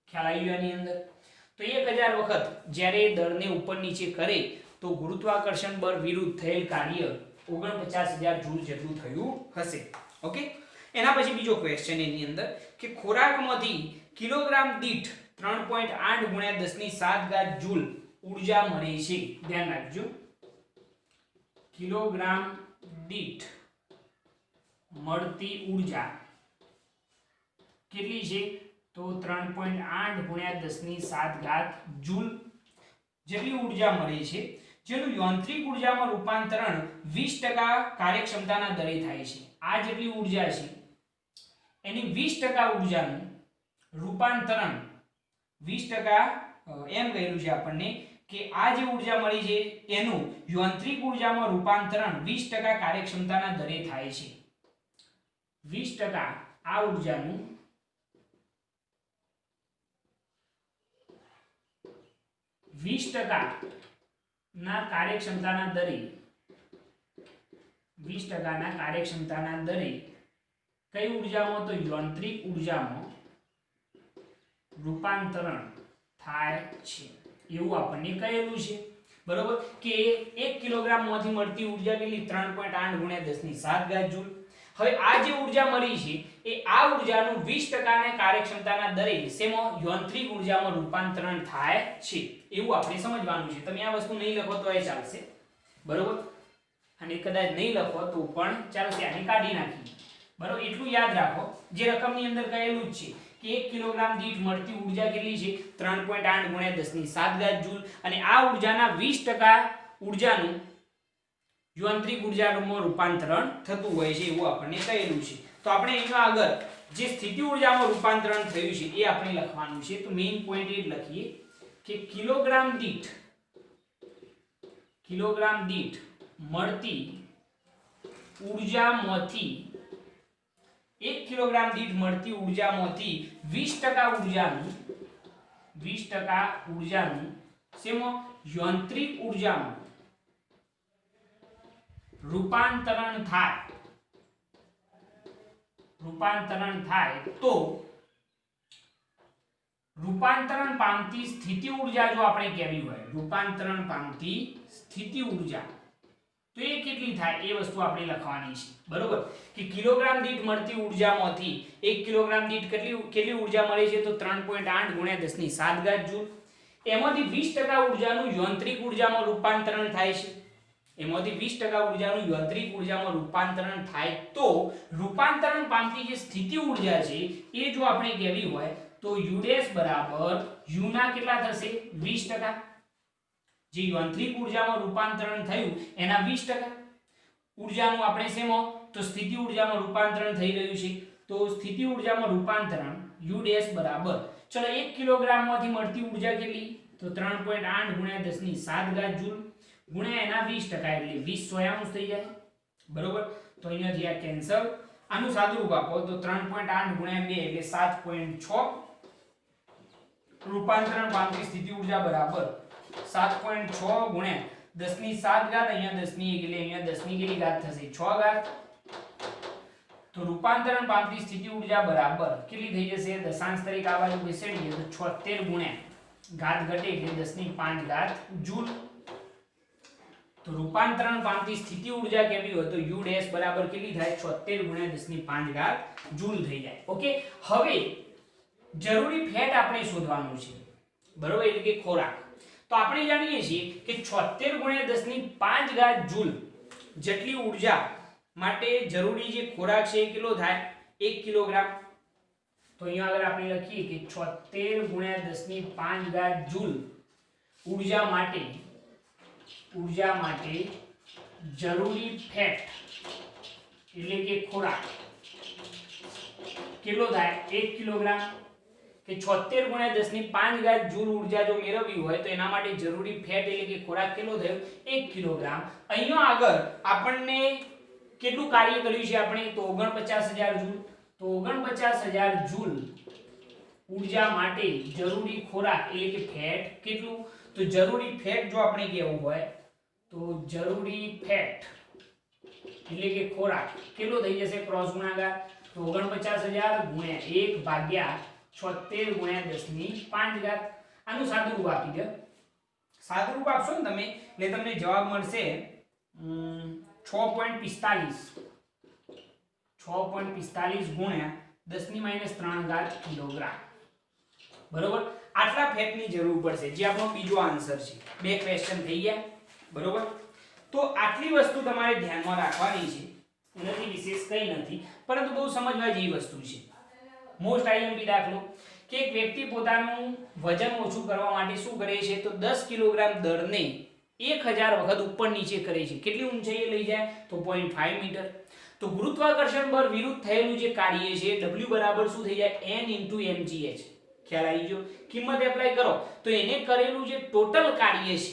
ખ્યાલ આવી ગયો આની અંદર તો 1000 વખત જ્યારે દળને ઉપર નીચે કરે તો ગુરુત્વાકર્ષણ બળ વિરુદ્ધ થયેલ કાર્ય 49000 જૂલ જેટલું થયું હશે ઓકે એના પછી બીજો ક્વેશ્ચન એની અંદર કે ખોરાકમાંથી કિલોગ્રામ દીઠ 3.8 ગુણ્યા 10⁷ જૂલ ઊર્જા મળે છે ધ્યાન રાખજો કિલોગ્રામ દીઠ મળતી ઊર્જા કેટલી છે તો 3.8 ગુણ્યા 10⁷ જૂલ જેટલી ઊર્જા મળે છે જેનું યાંત્રિક ઊર્જામાં રૂપાંતરણ 20% કાર્યક્ષમતાના દરે થાય છે આ જેટલી ઊર્જા છે એની 20% ઊર્જાનું રૂપાંતરણ 20% એમ કહેલું છે આપણને કે આ જે ઊર્જા મળી છે એનું યાંત્રિક ઊર્જામાં રૂપાંતરણ 20% કાર્યક્ષમતાના દરે થાય છે. 20% આ ઊર્જાનું 20% ના કાર્યક્ષમતાના દરે 20% ના કાર્યક્ષમતાના દરે કઈ ઊર્જામાં? તો યાંત્રિક ઊર્જામાં રૂપાંતરણ થાય છે એવું આપણને કહેલું છે. બરોબર કે 1 કિલોગ્રામમાંથી મળતી ઊર્જા કેટલી? 3.8 × 10⁷ જૂલ. હવે આ જે ઊર્જા મળી છે એ આ ઊર્જાનું 20% ના કાર્યક્ષમતાના દરે શેમાં? યાંત્રિક ઊર્જામાં રૂપાંતરણ થાય છે એવું આપણે સમજવાનું છે. તમે આ વસ્તુ નહીં લખો તો એ ચાલશે. બરોબર, અને કદાચ નહીં લખો તો પણ ચાલશે, આને કાઢી નાખીએ. બરોબર, એટલું યાદ રાખો જે રકમની અંદર કહેલું જ છે કે 1 કિલોગ્રામ દીઠ મળતી ઊર્જા કેટલી છે? 3.8 × 10⁷ જૂલ. અને આ ઊર્જાના 20% ઊર્જાનું યાંત્રિક ઊર્જામાં રૂપાંતરણ થતું હોય છે એવું આપણને કહેલું છે. તો આપણે અહીંયા આગળ જે સ્થિતિ ઊર્જામાં રૂપાંતરણ થયું છે એ આપણે લખવાનું છે. તો મેઈન પોઈન્ટ એ લખીએ કે કિલોગ્રામ દીઠ મળતી ઊર્જામાંથી 1 કિલોગ્રામ દીઠ મળતી ઊર્જામાંથી 20% ઊર્જાનું શેમાં? યાંત્રિક ઊર્જામાં રૂપાંતરણ થાય તો રૂપાંતરણ પામતી સ્થિતિ ઊર્જા જો આપણે કહેવી હોય, રૂપાંતરણ પામતી સ્થિતિ ઊર્જા તો એ કેટલી થાય એ વસ્તુ આપણે લખવાની છે. બરોબર કે કિલોગ્રામ દીઠ મળતી ઊર્જામાંથી 1 કિલોગ્રામ દીઠ કેટલી ઊર્જા મળે છે? તો 3.8 × 10⁷ જૂલ. એમાંથી 20% ઊર્જાનું યાંત્રિક ઊર્જામાં રૂપાંતરણ થાય છે. એમાંથી 20% ઊર્જાનું યાંત્રિક ઊર્જામાં રૂપાંતરણ થાય તો રૂપાંતરણ પામતી જે સ્થિતિ ઊર્જા છે એ જો આપણે કહેવી હોય તો U' બરાબર U ના કેટલા થશે? 20%. જે યાંત્રિક ઊર્જામાં રૂપાંતરણ થયું એના 20% ઊર્જાનું આપણે શેમાં? તો સ્થિતિ ઊર્જામાં રૂપાંતરણ થઈ રહ્યું છે. તો સ્થિતિ ઊર્જામાં રૂપાંતરણ U' બરાબર, ચલો 1 કિલોગ્રામમાંથી મળતી ઊર્જા કેટલી? તો 3.8 × 10⁷ જૂલ ગુણ્યા એના 20% એટલે 20 થઈ જાય. બરોબર, તો અહીંયાથી આ કેન્સલ. આનું સાદું રૂપ આપો તો 3.8 × 2 એટલે 7.6. રૂપાંતરણ પામતી સ્થિતિ ઊર્જા બરાબર 7.6 ગુણ્યા 10⁷ અહીંયા 10 એટલે અહીંયા 10 ની કેટલી ઘાત થશે? 6 ઘાત. તો રૂપાંતરણ પામતી સ્થિતિ ઊર્જા બરાબર કેટલી થઈ જશે? દશાંશ તરીકે આ બાજુ બેસાડીએ તો 76 ગુણ્યા ઘાત ઘટે એટલે 10⁵ જૂલ. તો રૂપાંતરણ પામતી સ્થિતિ ઊર્જા કેવી હોય તો U' બરાબર કેટલી થાય? 76 × 10⁵ જૂલ થઈ જાય. ઓકે, હવે જરૂરી ફેટ આપણે શોધવાનું છે. બરોબર, એટલે કે ખોરાક. તો આપણે જાણીએ છીએ કે 76 × 10⁵ જૂલ જેટલી ઊર્જા માટે જરૂરી જે ખોરાક છે એ કેટલો થાય? 1 કિલોગ્રામ. તો અહીંયા આગળ આપણે લખીએ કે 76 × 10⁵ જૂલ ઊર્જા માટે જરૂરી ફેટ એટલે કે ખોરાક કેટલો થાય? 1 કિલોગ્રામ. કે 76 × 10⁵ જૂલ ઊર્જા જો મેળવવી હોય તો એના માટે જરૂરી ફેટ એટલે કે ખોરાક કેટલો થયો? 1 કિલોગ્રામ. અહીંયા આગળ આપણને કેટલું કાર્ય કર્યું છે આપણે? તો 49000 જૂલ. તો 49000 જૂલ ઊર્જા માટે જરૂરી ખોરાક એટલે કે ફેટ કેટલું? તો જરૂરી ફેટ જો આપણે કહેવું હોય તો જરૂરી ફેટ એટલે કે ખોરાક કેટલો થઈ જશે? ક્રોસ ગુણાકાર. તો 49000 ગુણ્યા 1 ભાગ્યા 76 × 10⁵. આનું સાદું રૂપ આપી દો. સાદું રૂપ આપશો ને તમે એટલે તમને જવાબ મળશે 6.45 ગુણ્યા 10⁻³ કિલોગ્રામ. બરોબર, આટલા ફેટની જરૂર પડશે જે આપણો બીજો આન્સર છે. બે ક્વેશ્ચન થઈ ગયા. બરોબર, તો આટલી વસ્તુ તમારે ધ્યાનમાં રાખવાની છે. એનાથી વિશેષ કંઈ નથી, પરંતુ બહુ સમજવા જેવી વસ્તુ છે. મોસ્ટ આઈએમપી દાખલો કે એક વ્યક્તિ પોતાનું વજન ઓછું કરવા માટે શું કરે છે? તો 10 કિલોગ્રામ દળને 1000 વખત ઉપર નીચે કરે છે. કેટલી ઊંચાઈએ લઈ જાય? તો 0.5 મીટર. તો ગુરુત્વાકર્ષણ બળ વિરુદ્ધ થયેલું જે કાર્ય છે W બરાબર શું થઈ જાય? N × mgh. ખ્યાલ આવી ગયો? કિંમત એપ્લાય કરો તો એને કરેલું જે ટોટલ કાર્ય છે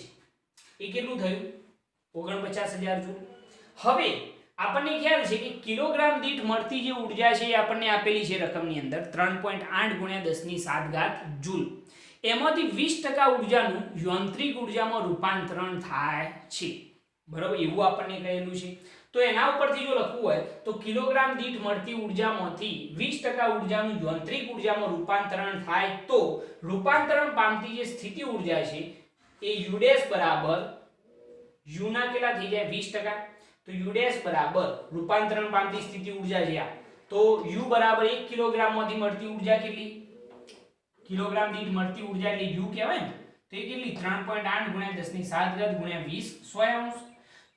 એ કેટલું થયું? 49,000 જૂલ. હવે આપણને ખ્યાલ છે કે કિલોગ્રામ દીઠ મળતી જે ઊર્જા છે એ આપણને આપેલી છે રકમની અંદર 3.8 × 10⁷ જૂલ. એમાંથી 20% ઊર્જાનું યાંત્રિક ઊર્જામાં રૂપાંતરણ થાય છે, બરાબર? એવું આપણને કહેલું છે. તો એના ઉપરથી જો લખવું હોય તો કિલોગ્રામ દીઠ મળતી ઊર્જામાંથી 20% ઊર્જાનું યાંત્રિક ઊર્જામાં રૂપાંતરણ થાય તો રૂપાંતરણ પામતી જે સ્થિતિ ઊર્જા છે એ U ડેશ બરાબર U ના કેટલા થઈ જાય? 20%. તો U ડેશ બરાબર રૂપાંતરણ પામતી સ્થિતિ ઊર્જા છે આ. તો U બરાબર 1 કિલોગ્રામમાંથી મળતી ઊર્જા કેટલી? કિલોગ્રામ દીઠ મળતી ઊર્જા એટલે U કહેવાય ને. તો એ કેટલી? 3.8 × 10⁷ × 20 100°.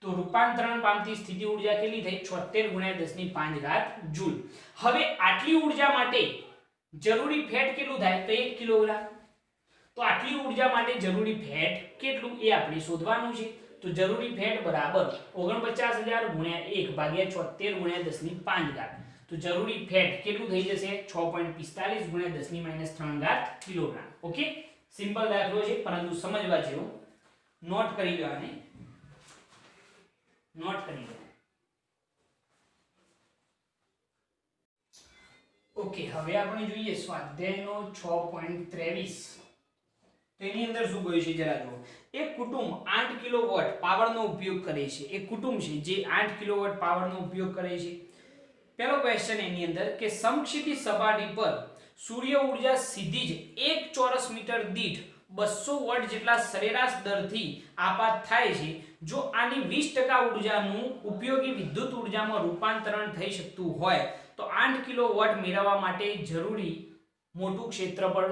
તો રૂપાંતરણ પામતી સ્થિતિ ઊર્જા કેટલી થઈ? 76 × 10⁵ જૂલ. હવે આટલી ઊર્જા માટે જરૂરી ફેટ કેટલું થાય? તો 1 કિલોગ્રામ. તો આટલી ઊર્જા માટે જરૂરી ફેટ કેટલું એ આપણે શોધવાનું છે. તો જરૂરી ફેટ બરાબર 49,000 × 1 ભાગ્યા 76 × 10⁵. તો જરૂરી ફેટ કેટલું થઈ જશે? 6.45 × 10⁻³ કિલોગ્રામ. ઓકે, સિમ્પલ દાખલો છે પરંતુ સમજવા જેવો. નોટ કરી લો આને, નોટ કરી લો. ઓકે, હવે આપણે જોઈએ સ્વાધ્યાયનો 6.23. તેની અંદર શું કહ્યું છે જરા જુઓ. એક કુટુંબ 8 કિલોવોટ પાવરનો ઉપયોગ કરે છે. એક કુટુંબ છે જે 8 કિલોવોટ પાવરનો ઉપયોગ કરે છે. પહેલો ક્વેશ્ચન એની અંદર કે સમક્ષિતિજ સપાટી પર સૂર્ય ઊર્જા સીધી જ 1 ચોરસ મીટર દીઠ 200 વોટ જેટલા સરેરાશ દરથી આપાત થાય છે. જો આની 20% ઊર્જાનું ઉપયોગી વિદ્યુત ઊર્જામાં રૂપાંતરણ થઈ શકતું હોય તો 8 કિલોવોટ મેળવવા માટે જરૂરી મોટું ક્ષેત્રફળ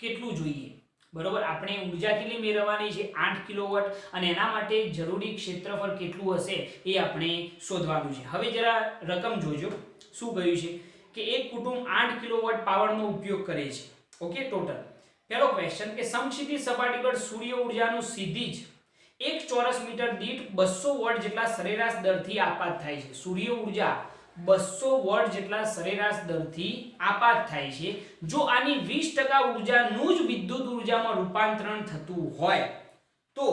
કેટલું જોઈએ? બરોબર, આપણે ઊર્જા કેટલી મેળવવાની છે? 8 કિલોવોટ, અને એના માટે જરૂરી ક્ષેત્રફળ કેટલું હશે એ આપણે શોધવાનું છે. હવે જરા રકમ જોજો. શું કહ્યું છે કે એક કુટુંબ 8 કિલોવોટ પાવરનો ઉપયોગ કરે છે. Okay, total. પહેલો ક્વેશ્ચન કે સમક્ષિતિજ સપાટી પર સૂર્ય ઊર્જાનું સીધી જ 1 ચોરસ મીટર દીઠ 200 વોટ જેટલા સરેરાશ દરથી આપાત થાય છે. સૂર્ય ઊર્જા 200 વોટ જેટલા સરેરાશ દરથી આપાત થાય છે. જો આની 20% ઊર્જાનું જ વિદ્યુત ઊર્જામાં રૂપાંતરણ થતું હોય તો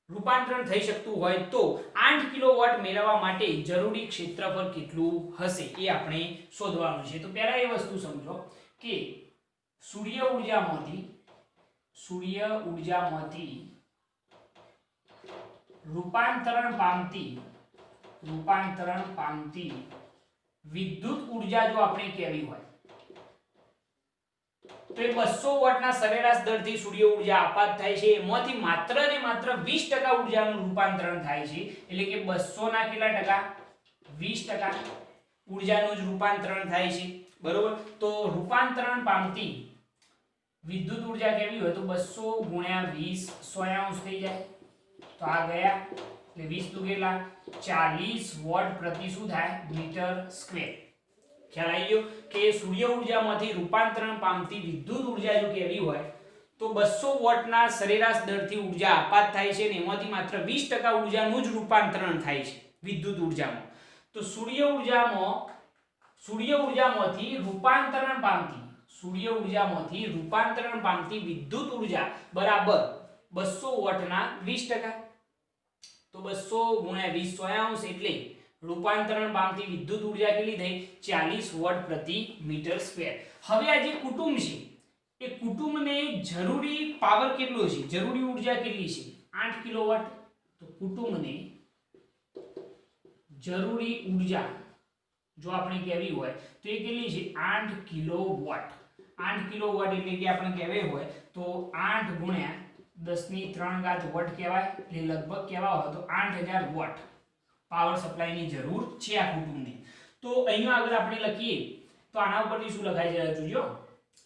રૂપાંતરણ થઈ શકતું હોય તો 8 કિલોવોટ મેળવવા માટે જરૂરી ક્ષેત્રફળ કેટલું હશે એ આપણે શોધવાનું છે. તો પહેલા એ વસ્તુ સમજો કે સૂર્ય ઊર્જામાંથી રૂપાંતરણ પામતી વિદ્યુત ઊર્જા જો આપણે કહેવી હોય તો એ 200 વોટના સરેરાશ દરથી સૂર્ય ઊર્જા આપાત થાય છે. એમાંથી માત્ર ને માત્ર 20% ઊર્જાનું રૂપાંતરણ થાય છે. એટલે કે 200 ના કેટલા ટકા? 20% ઊર્જાનું જ રૂપાંતરણ થાય છે, બરોબર? તો રૂપાંતરણ પામતી વિદ્યુત ઊર્જા કેવી હોય તો 200 × 20 100° થઈ જાય. તો આ ગયા એટલે 20 દુ કેટલા? 40 વોટ પ્રતિ શું થાય? Metre square. ખ્યાલ આવી ગયો કે સૂર્ય ઊર્જામાંથી રૂપાંતરણ પામતી વિદ્યુત ઊર્જા જો કેવી હોય તો 200 વોટના સરેરાશ દરથી ઊર્જા આપાત થાય છે, અને એમાંથી માત્ર 20% ઊર્જાનું જ રૂપાંતરણ થાય છે વિદ્યુત ઊર્જામાં. તો સૂર્ય ઊર્જામાંથી રૂપાંતરણ પામતી વિદ્યુત ઊર્જા બરાબર 200 વોટના 20%. તો 200 × 20 100° એટલે રૂપાંતરણ પામતી વિદ્યુત ઊર્જા કેટલી થઈ? 40 વોટ પ્રતિ મીટર સ્ક્વેર. હવે આ જે કુટુંબ છે એ કુટુંબને જરૂરી પાવર કેટલો છે? જરૂરી ઊર્જા કેટલી છે? 8 કિલોવોટ. તો કુટુંબને જરૂરી ઊર્જા જો આપણે કહેવી હોય તો એ કેટલી છે? 8 કિલોવોટ. 8 કિલોવોટ એટલે કે આપણે કહેવી હોય તો 8 × 10⁻³ વોટ કહેવાય. એટલે લગભગ કહેવા હોય તો 8000 વોટ પાવર સપ્લાયની જરૂર છે આ કુટુંબને. તો અહીંયા આગળ આપણે લખીએ તો આના ઉપરથી શું લખાય છે જોજો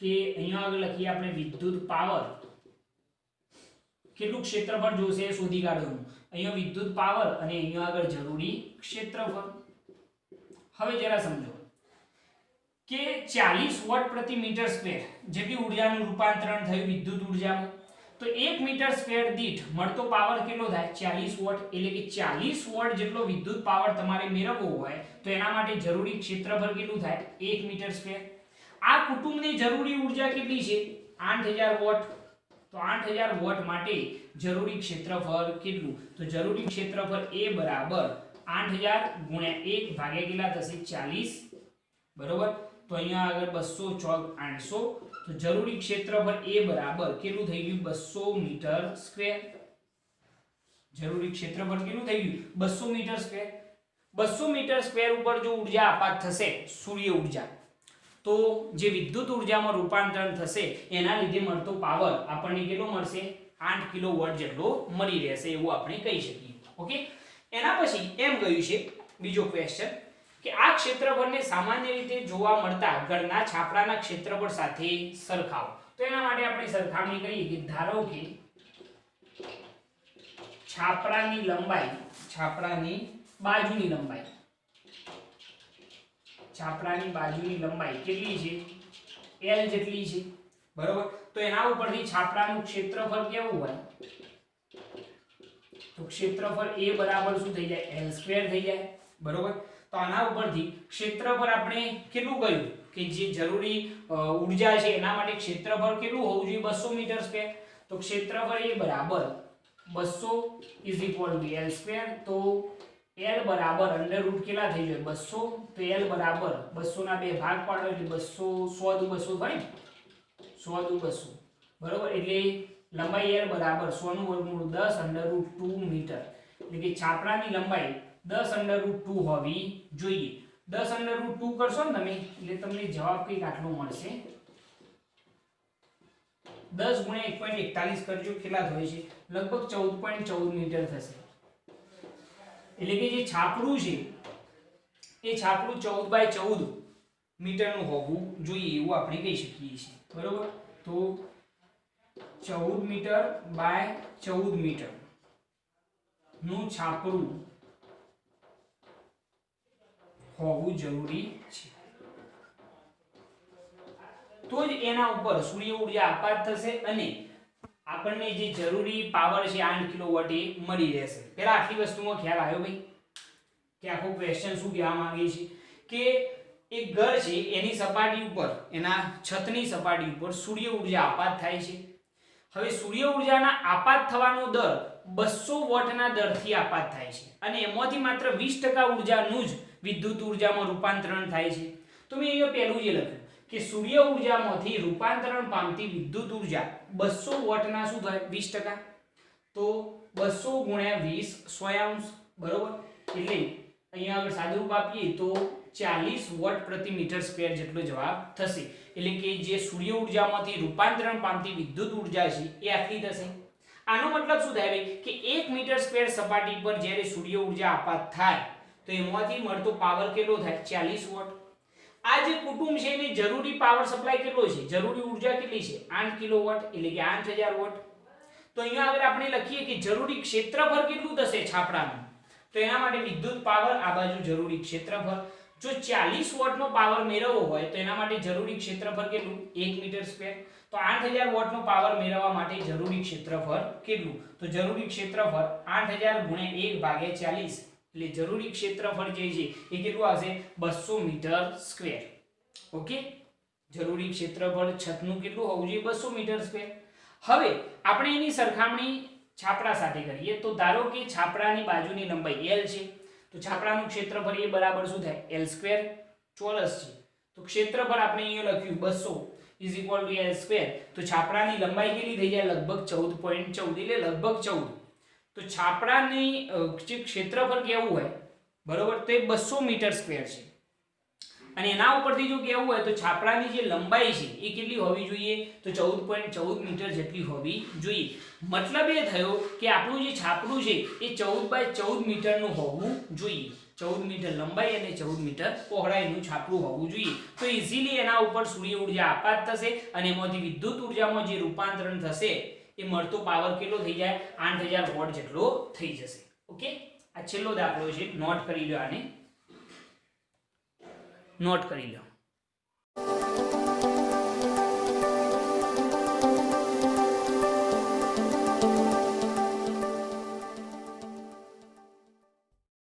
કે અહીંયા આગળ લખીએ આપણે વિદ્યુત પાવર કેટલું ક્ષેત્રફળ જોશે શોધી કાઢવાનું. અહીંયા વિદ્યુત પાવર અને અહીંયા આગળ જરૂરી ક્ષેત્રફળ. હવે જરા સમજો કે 40 વોટ પ્રતિ મીટર સ્ક્વેર જેટલી ઊર્જાનું રૂપાંતરણ થયું વિદ્યુત ઊર્જામાં, તો 1 મીટર સ્ક્વેર દીઠ મળતો પાવર કેટલો થાય? 40 વોટ. એટલે કે 40 વોટ જેટલો વિદ્યુત પાવર તમારે મેળવવો હોય તો એના માટે જરૂરી ક્ષેત્રફળ કેટલું થાય? 1 મીટર સ્ક્વેર. આ કુટુંબની જરૂરી ઉર્જા કેટલી છે 8000 વોટ. તો 8000 વોટ માટે જરૂરી ક્ષેત્રફળ કેટલું? તો જરૂરી ક્ષેત્રફળ A બરાબર 8000 ગુણ્યા 1 ભાગ્યા કેટલા થશે 40. બરોબર. તો અહીંયા આગળ 200 ચોક 800. તો જરૂરી ક્ષેત્રફળ A બરાબર કેટલું થઈ ગયું 200 મીટર સ્ક્વેર. જરૂરી ક્ષેત્રફળ કેટલું થઈ ગયું 200 મીટર સ્ક્વેર. 200 મીટર સ્ક્વેર ઉપર જો ઉર્જા આપાત થશે સૂર્ય ઉર્જા, તો જે વિદ્યુત ઉર્જામાં રૂપાંતરણ થશે એના લીધે મળતો પાવર આપણને કેટલો મળશે 8 કિલોવોટ જેટલો મળી રહેશે એવું આપણે કહી શકીએ. ઓકે. એના પછી એમ કહ્યું છે બીજો ક્વેશ્ચન કે આ ક્ષેત્રફળને સામાન્ય રીતે જોવા મળતા ઘરના છાપરાના ક્ષેત્રફળ સાથે સરખાવો. તો એના માટે આપણે સરખામણી કરીએ કે ધારો કે છાપરાની લંબાઈ, છાપરાની બાજુની લંબાઈ, છાપરાની બાજુની લંબાઈ કેટલી છે L જેટલી છે. બરોબર. તો એના ઉપરથી છાપરાનું ક્ષેત્રફળ કેવું હોય? તો ક્ષેત્રફળ A બરાબર શું થઈ જાય L² થઈ જાય. બરોબર. તો આના ઉપરથી ક્ષેત્રફળ આપણે કેટલું કહ્યું કે જે જરૂરી ઉર્જા છે એના માટે ક્ષેત્રફળ કેટલું હોવું જોઈએ 200 મીટર સ્ક્વેર. તો ક્ષેત્રફળ A બરાબર 200 L². તો L બરાબર √ કેટલા થઈ જાય 200. તો L બરાબર 200 ના બે ભાગ પાડો એટલે 200 100 દુ 200 થાય ને 100 દુ 200. બરોબર. એટલે લંબાઈ L બરાબર 100 નું વર્ગમૂળ 10 √2 મીટર. એટલે કે છાપરાની લંબાઈ 10 √2 હોવી જોઈએ. 10 √2 કરશો ને તમે એટલે તમને જવાબ કંઈક આટલો મળશે. 10 ગુણ્યા 1.41 કરજો કેટલા થાય છે લગભગ 14.14 મીટર થશે. એટલે કે જે છાપરું છે એ છાપરું 14 × 14 મીટરનું હોવું જોઈએ એવું આપણે કહી શકીએ છીએ. બરોબર. તો 14 મીટર બાય 14 મીટર નું છાપરું હોવું જરૂરી છે. તો જ એના ઉપર સૂર્ય ઉર્જા આપાત થશે અને આપણને જે જરૂરી પાવર છે 8 કિલોવોટ એ મળી રહેશે. પહેલા આટલી વસ્તુમાં ખ્યાલ આવ્યો ભાઈ કે આખો ક્વેશ્ચન શું કહેવા માંગે છે કે એક ઘર છે એની સપાટી ઉપર, એના છતની સપાટી ઉપર સૂર્ય ઉર્જા આપાત થાય છે. હવે સૂર્ય ઉર્જાના આપાત થવાનો દર 200 વોટના દરથી આપાત થાય છે અને એમાંથી માત્ર 20% ઉર્જાનું જ વિદ્યુત ઉર્જામાં રૂપાંતરણ થાય છે. તો મેં અહીંયા પહેલું જે લખ્યું કે સૂર્ય ઉર્જામાંથી રૂપાંતરણ પામતી વિદ્યુત ઉર્જા 200 વોટના શું થાય 20%. તો 200 ગુણ્યા 20 100 બરોબર. એટલે અહીંયા આગળ સાદુરૂપ આપીએ તો 40 વોટ પ્રતિ મીટર સ્ક્વેર જેટલો જવાબ થશે. એટલે કે જે સૂર્ય ઉર્જામાંથી રૂપાંતરણ પામતી વિદ્યુત ઉર્જા છે એ આટલી થશે. આનો મતલબ શું થાય કે 1 મીટર સ્ક્વેર સપાટી પર જ્યારે સૂર્ય ઉર્જા આપાત થાય તો એમાંથી મળતો પાવર કેટલો થાય 40 વોટ. આ જે કુટુંબ છે એને જરૂરી પાવર સપ્લાય કેટલો છે, જરૂરી ઉર્જા કેટલી છે 8 કિલોવોટ એટલે કે 8000 વોટ. તો અહીંયા આગળ આપણે લખીએ કે જરૂરી ક્ષેત્રફળ કેટલું થશે છાપરાનું. તો એના માટે વિદ્યુત પાવર આ બાજુ જરૂરી ક્ષેત્રફળ. જો 40 વોટનો પાવર મેળવવો હોય તો એના માટે જરૂરી ક્ષેત્રફળ કેટલું 1 મીટર સ્ક્વેર. તો 8000 વોટનો પાવર મેળવવા માટે જરૂરી ક્ષેત્રફળ કેટલું? તો જરૂરી ક્ષેત્રફળ 8000 ગુણ્યા 1 ભાગ્યા 40 એટલે જરૂરી ક્ષેત્રફળ જે છે એ કેટલું આવશે 200 મીટર સ્ક્વેર. ઓકે. જરૂરી ક્ષેત્રફળ છતનું કેટલું હોવું જોઈએ 200 મીટર સ્ક્વેર. હવે આપણે એની સરખામણી છાપરા સાથે કરીએ તો ધારો કે છાપરાની બાજુની લંબાઈ L છે તો છાપરાનું ક્ષેત્રફળ એ બરાબર શું થાય L² ચોરસ છે. તો ક્ષેત્રફળ આપણે અહીંયા લખ્યું 200 L². તો છાપરાની લંબાઈ કેટલી થઈ જાય લગભગ 14.14 એટલે લગભગ 14. તો છાપરાની જે ક્ષેત્રફળ કેવું હોય બરોબર તો એ 200 મીટર સ્ક્વેર છે અને એના ઉપરથી જો કેવું હોય તો છાપરાની જે લંબાઈ છે એ કેટલી હોવી જોઈએ તો 14.14 મીટર જેટલી હોવી જોઈએ. મતલબ એ થયો કે આપણું જે છાપરું છે એ 14 × 14 મીટરનું હોવું જોઈએ. 14 મીટર લંબાઈ અને 14 મીટર પહોળાઈનું છાપરું હોવું જોઈએ. તો ઈઝીલી એના ઉપર સૂર્ય ઉર્જા આપાત થશે અને એમાંથી વિદ્યુત ઉર્જામાં જે રૂપાંતરણ થશે એ મળતો પાવર કેટલો થઈ જાય 8000 વોટ જેટલો થઈ જશે. ઓકે. આ છેલ્લો દાખલો છે, નોટ કરી લો, આને નોટ કરી લો.